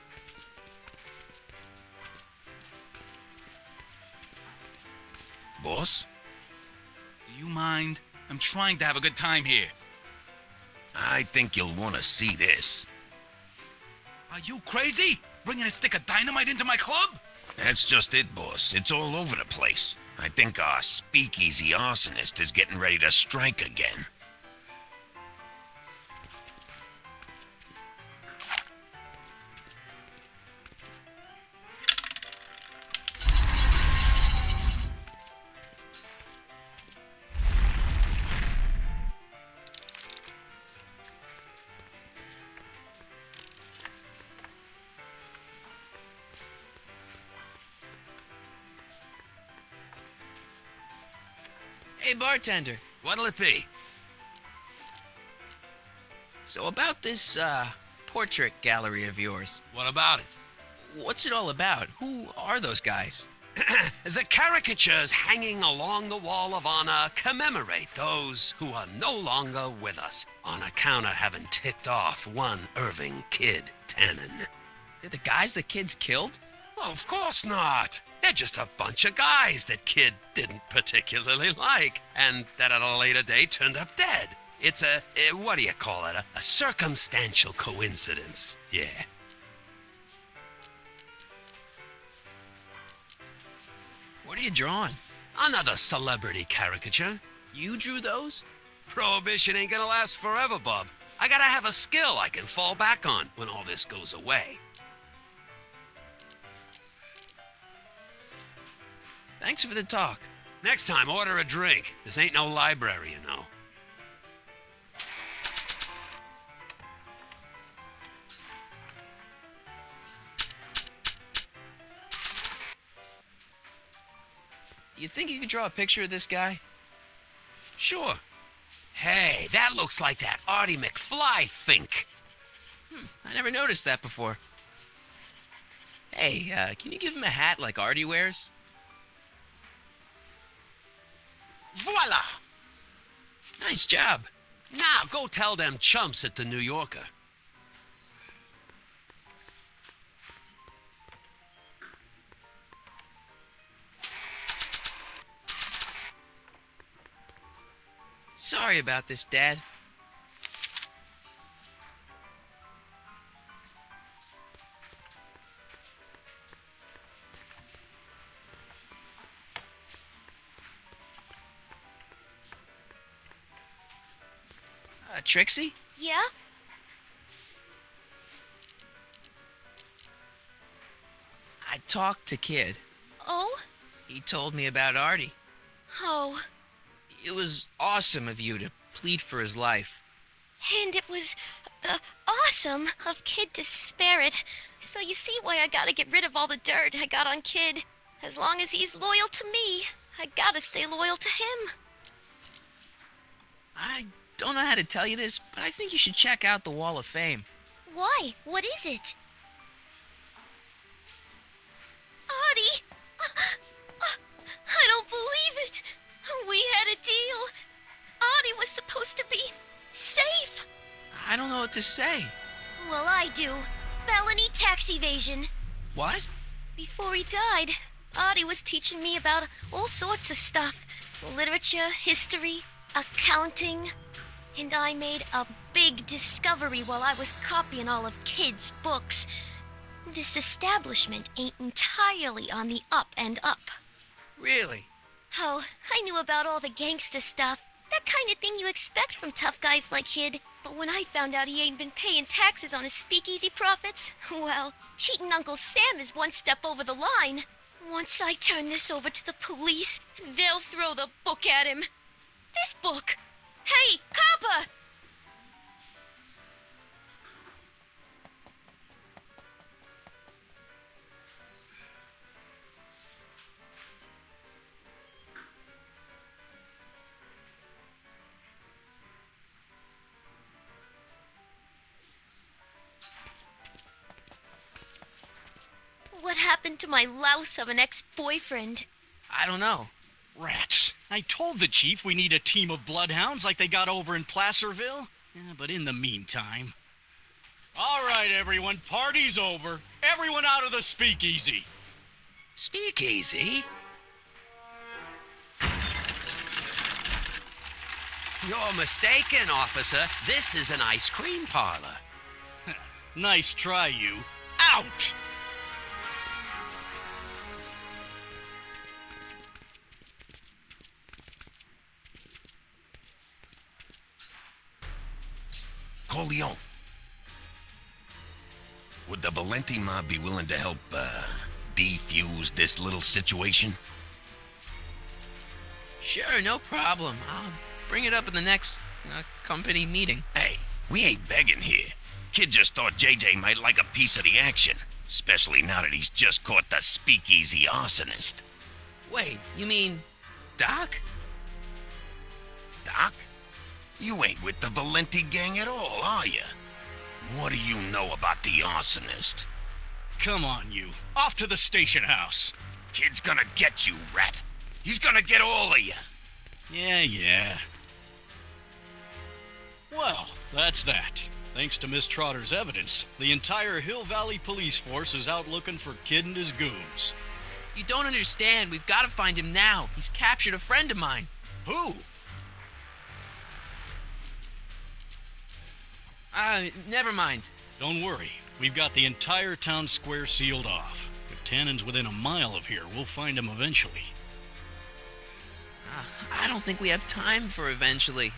S11: Boss?
S8: Do you mind? I'm trying to have a good time here.
S11: I think you'll want to see this.
S8: Are you crazy? Bringing a stick of dynamite into my club?
S11: That's just it, boss. It's all over the place. I think our speakeasy arsonist is getting ready to strike again.
S2: Hey, bartender.
S8: What'll it be?
S2: So about this, portrait gallery of yours.
S8: What about it?
S2: What's it all about? Who are those guys?
S13: The caricatures hanging along the wall of honor commemorate those who are no longer with us on account of having ticked off one Irving Kid Tannen.
S2: They're the guys the kids killed?
S13: Of course not. They're just a bunch of guys that Kid didn't particularly like, and that at a later date turned up dead. It's what do you call it? A circumstantial coincidence. Yeah.
S2: What are you drawing?
S13: Another celebrity caricature.
S2: You drew those?
S13: Prohibition ain't gonna last forever, bub. I gotta have a skill I can fall back on when all this goes away.
S2: Thanks for the talk.
S13: Next time, order a drink. This ain't no library, you know.
S2: You think you could draw a picture of this guy?
S13: Sure. Hey, that looks like that Artie McFly think.
S2: I never noticed that before. Hey, can you give him a hat like Artie wears?
S13: Voila!
S2: Nice job.
S13: Now, go tell them chumps at the New Yorker.
S2: Sorry about this, Dad. Trixie?
S9: Yeah?
S2: I talked to Kid.
S9: Oh?
S2: He told me about Artie.
S9: Oh.
S2: It was awesome of you to plead for his life.
S9: And it was awesome of Kid to spare it. So you see why I gotta get rid of all the dirt I got on Kid. As long as he's loyal to me, I gotta stay loyal to him.
S2: I don't know how to tell you this, but I think you should check out the Wall of Fame.
S9: Why? What is it? Artie! I don't believe it! We had a deal! Artie was supposed to be safe!
S2: I don't know what to say.
S9: Well, I do. Felony tax evasion.
S2: What?
S9: Before he died, Artie was teaching me about all sorts of stuff. Literature, history, accounting. And I made a big discovery while I was copying all of Kid's books. This establishment ain't entirely on the up and up.
S2: Really?
S9: Oh, I knew about all the gangster stuff, That kind of thing you expect from tough guys like Kid. But when I found out he ain't been paying taxes on his speakeasy profits, well, cheating Uncle Sam is one step over the line. Once I turn this over to the police, they'll throw the book at him. This book! Hey, copper! What happened to my louse of an ex-boyfriend?
S2: I don't know.
S12: Rats. I told the chief we need a team of bloodhounds like they got over in Placerville. Yeah, but in the meantime... All right, everyone, party's over. Everyone out of the speakeasy.
S8: Speakeasy? You're mistaken, officer. This is an ice cream parlor.
S12: Nice try, you. Out!
S11: Corleone. Would the Valenti mob be willing to help, defuse this little situation?
S2: Sure, no problem. I'll bring it up in the next company meeting.
S11: Hey, we ain't begging here. Kid just thought JJ might like a piece of the action, especially now that he's just caught the speakeasy arsonist.
S2: Wait, you mean Doc?
S11: Doc? You ain't with the Valenti gang at all, are you? What do you know about the arsonist?
S12: Come on, you. Off to the station house.
S11: Kid's gonna get you, rat. He's gonna get all of you.
S12: Yeah. Well, that's that. Thanks to Miss Trotter's evidence, the entire Hill Valley police force is out looking for Kid and his goons.
S2: You don't understand. We've got to find him now. He's captured a friend of mine.
S12: Who?
S2: Never mind.
S12: Don't worry. We've got the entire town square sealed off. If Tannen's within a mile of here, we'll find him eventually.
S2: I don't think we have time for eventually.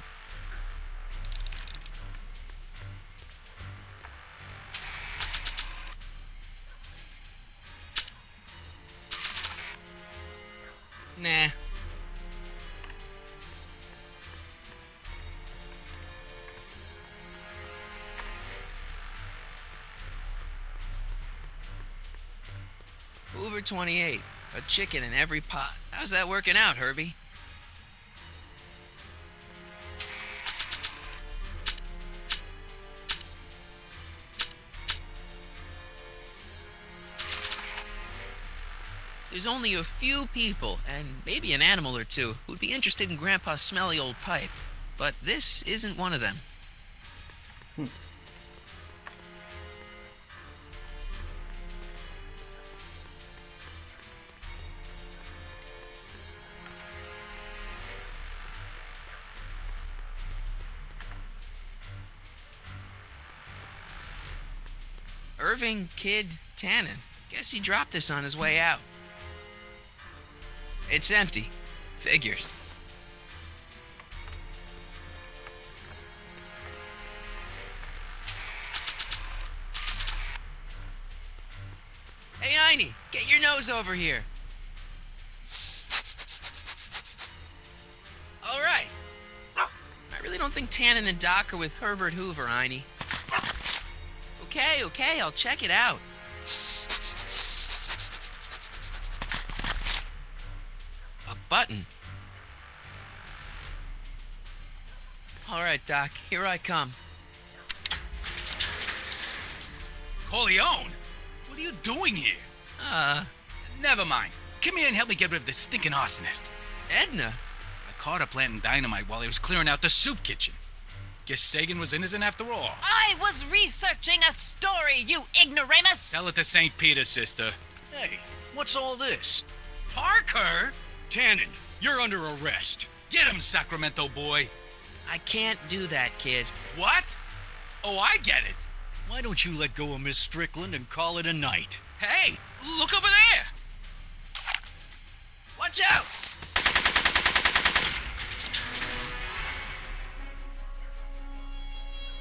S2: Nah. Hoover 28. A chicken in every pot. How's that working out, Herbie? There's only a few people, and maybe an animal or two, who'd be interested in Grandpa's smelly old pipe. But this isn't one of them. Irving Kid Tannen. Guess he dropped this on his way out. It's empty. Figures. Hey, Einie, get your nose over here. All right. I really don't think Tannen and Doc are with Herbert Hoover, Einie. Okay, I'll check it out. A button. All right, Doc, here I come.
S8: Corleone? What are you doing here? Never mind. Come here and help me get rid of this stinking arsonist.
S2: Edna?
S8: I caught her planting dynamite while he was clearing out the soup kitchen. Guess Sagan was innocent after all.
S5: I was researching a story, you ignoramus!
S8: Tell it to St. Peter, sister.
S12: Hey, what's all this?
S8: Parker?
S12: Tannen, you're under arrest.
S8: Get him, Sacramento boy.
S2: I can't do that, kid.
S8: What? Oh, I get it.
S12: Why don't you let go of Miss Strickland and call it a night?
S8: Hey, look over there.
S2: Watch out!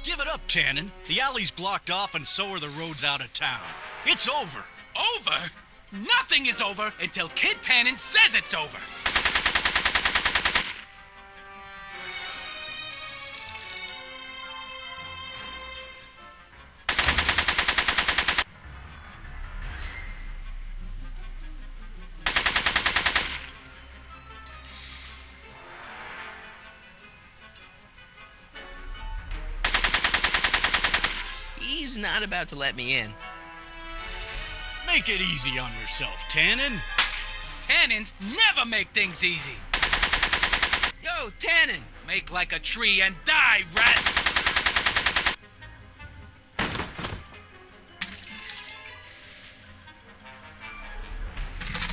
S12: Give it up, Tannen. The alley's blocked off and so are the roads out of town. It's over.
S8: Over? Nothing is over until Kid Tannen says it's over.
S2: He's not about to let me in.
S12: Make it easy on yourself, Tannen.
S8: Tannins never make things easy. Yo, Tannen, make like a tree and die, rat!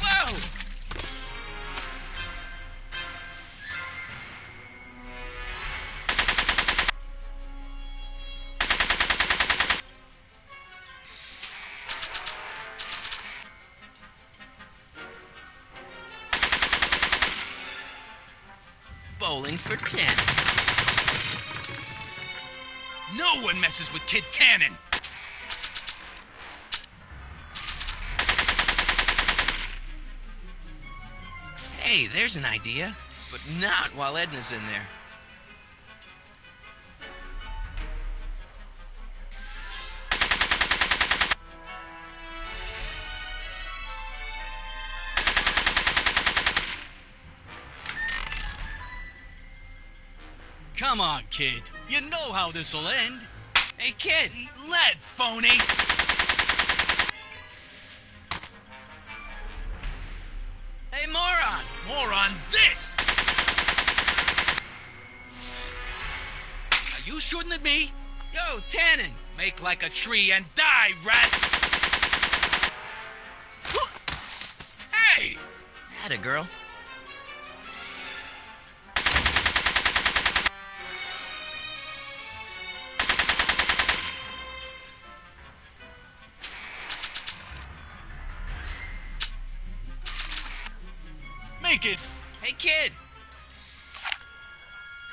S8: Whoa!
S2: Bowling for 10.
S8: No one messes with Kid Tannen.
S2: Hey, there's an idea. But not while Edna's in there.
S12: Come on, kid. You know how this'll end.
S8: Hey, kid, lead, phony! Hey, moron! Moron, this! Are you shooting at me? Yo, Tannen, make like a tree and die, rat! Hey!
S2: Atta girl.
S12: Make it.
S8: Hey, kid!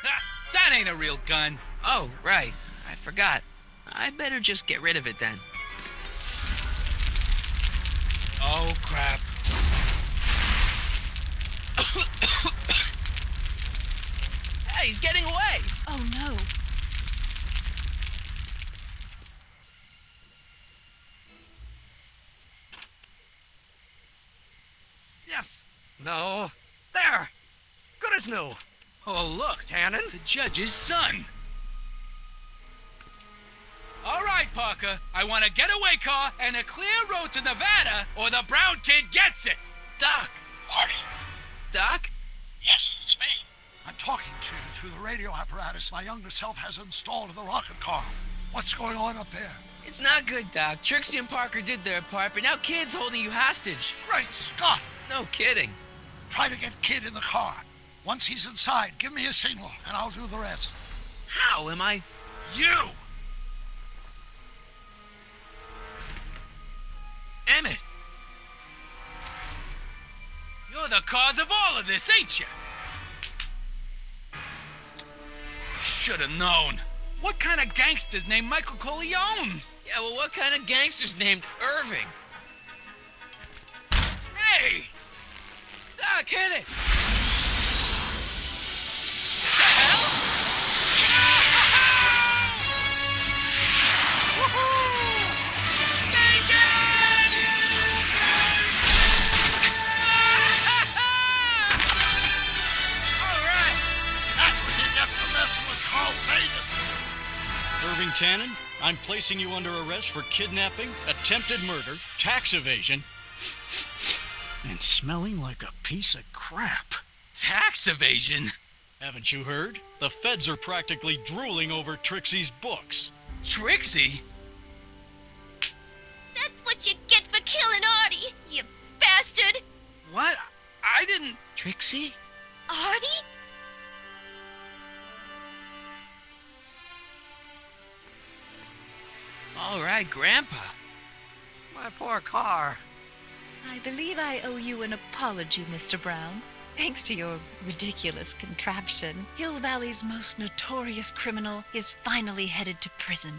S8: Ha, that ain't a real gun.
S2: Oh, right. I forgot. I better just get rid of it then.
S8: Oh, crap.
S2: Hey, he's getting away!
S5: Oh no.
S6: Yes. No. There. Good as new.
S8: Oh, look,
S6: Tannen?
S8: the judge's son. All right, Parker. I want a getaway car and a clear road to Nevada, or the brown kid gets it.
S2: Doc!
S3: Artie,
S2: Doc?
S3: yes, it's me. I'm talking to you through the radio apparatus my younger self has installed in the rocket car. What's going on up there?
S2: It's not good, Doc. Trixie and Parker did their part, but now Kid's holding you hostage.
S3: Great Scott!
S2: No kidding.
S3: Try to get Kid in the car. Once he's inside, give me a signal, and I'll do the rest.
S2: How am I?
S8: You!
S2: Emmett!
S8: You're the cause of all of this, ain't you? Should have known. What kind of gangster's named Michael Corleone?
S2: Yeah, well, what kind of gangster's named Irving?
S8: Hey! Doc, hit it!
S12: Irving Tannen, I'm placing you under arrest for kidnapping, attempted murder, tax evasion, and smelling like a piece of crap.
S8: Tax evasion?
S12: Haven't you heard? The feds are practically drooling over Trixie's books.
S8: Trixie?
S9: That's what you get for killing Artie, you bastard!
S8: What? I didn't...
S2: Trixie?
S9: Artie?
S2: All right, Grandpa.
S6: My poor car.
S5: I believe I owe you an apology, Mr. Brown. Thanks to your ridiculous contraption, Hill Valley's most notorious criminal is finally headed to prison.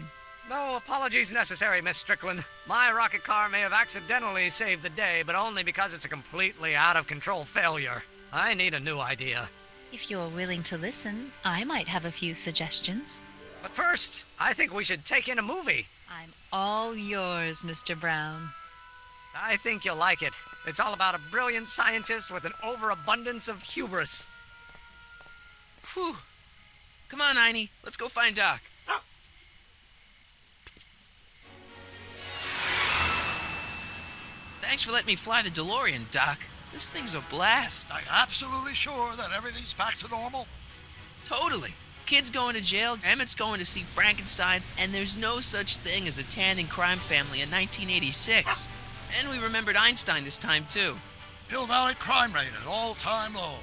S6: No apologies necessary, Miss Strickland. My rocket car may have accidentally saved the day, but only because it's a completely out-of-control failure. I need a new idea.
S5: If you're willing to listen, I might have a few suggestions.
S6: But first, I think we should take in a movie.
S5: I'm all yours, Mr. Brown.
S6: I think you'll like it. It's all about a brilliant scientist with an overabundance of hubris.
S2: Whew. Come on, Einie. Let's go find Doc. Thanks for letting me fly the DeLorean, Doc. This thing's a blast.
S3: Are you absolutely sure that everything's back to normal?
S2: Totally. Kid's going to jail, Emmett's going to see Frankenstein, and there's no such thing as a Tannen crime family in 1986. And we remembered Einstein this time, too.
S3: Hill Valley crime rate at all-time low.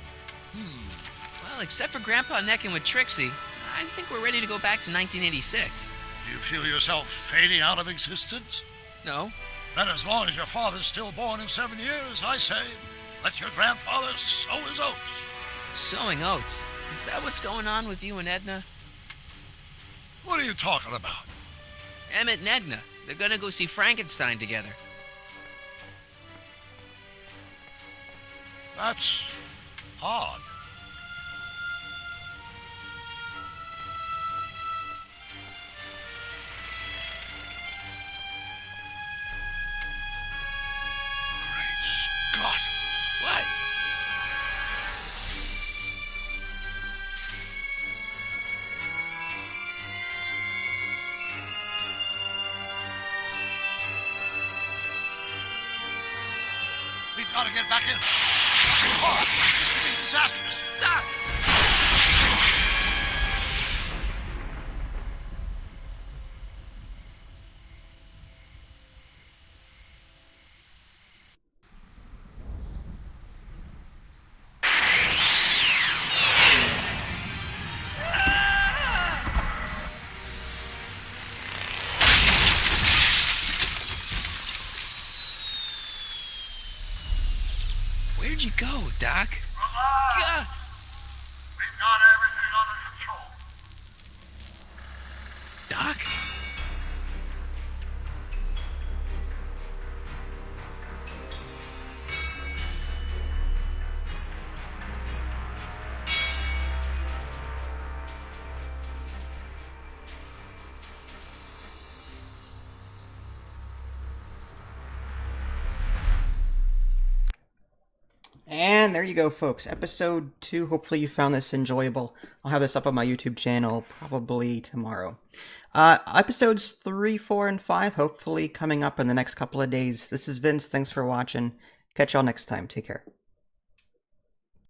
S2: Well, except for Grandpa necking with Trixie, I think we're ready to go back to 1986.
S3: Do you feel yourself fading out of existence?
S2: No.
S3: Then as long as your father's still born in 7 years, I say, let your grandfather sow his oats.
S2: Sowing oats? Is that what's going on with you and Edna?
S3: What are you talking about?
S2: Emmett and Edna. They're gonna go see Frankenstein together.
S3: That's odd. Great Scott.
S2: What?
S3: We've got to get back in. This could be disastrous.
S2: Doc! Where'd you go, Doc? Gah!
S3: We've got everything under control.
S2: Doc?
S1: And there you go, folks. Episode 2. Hopefully you found this enjoyable. I'll have this up on my YouTube channel probably tomorrow. Episodes 3, 4, and 5 hopefully coming up in the next couple of days. This is Vince. Thanks for watching. Catch y'all next time. Take care.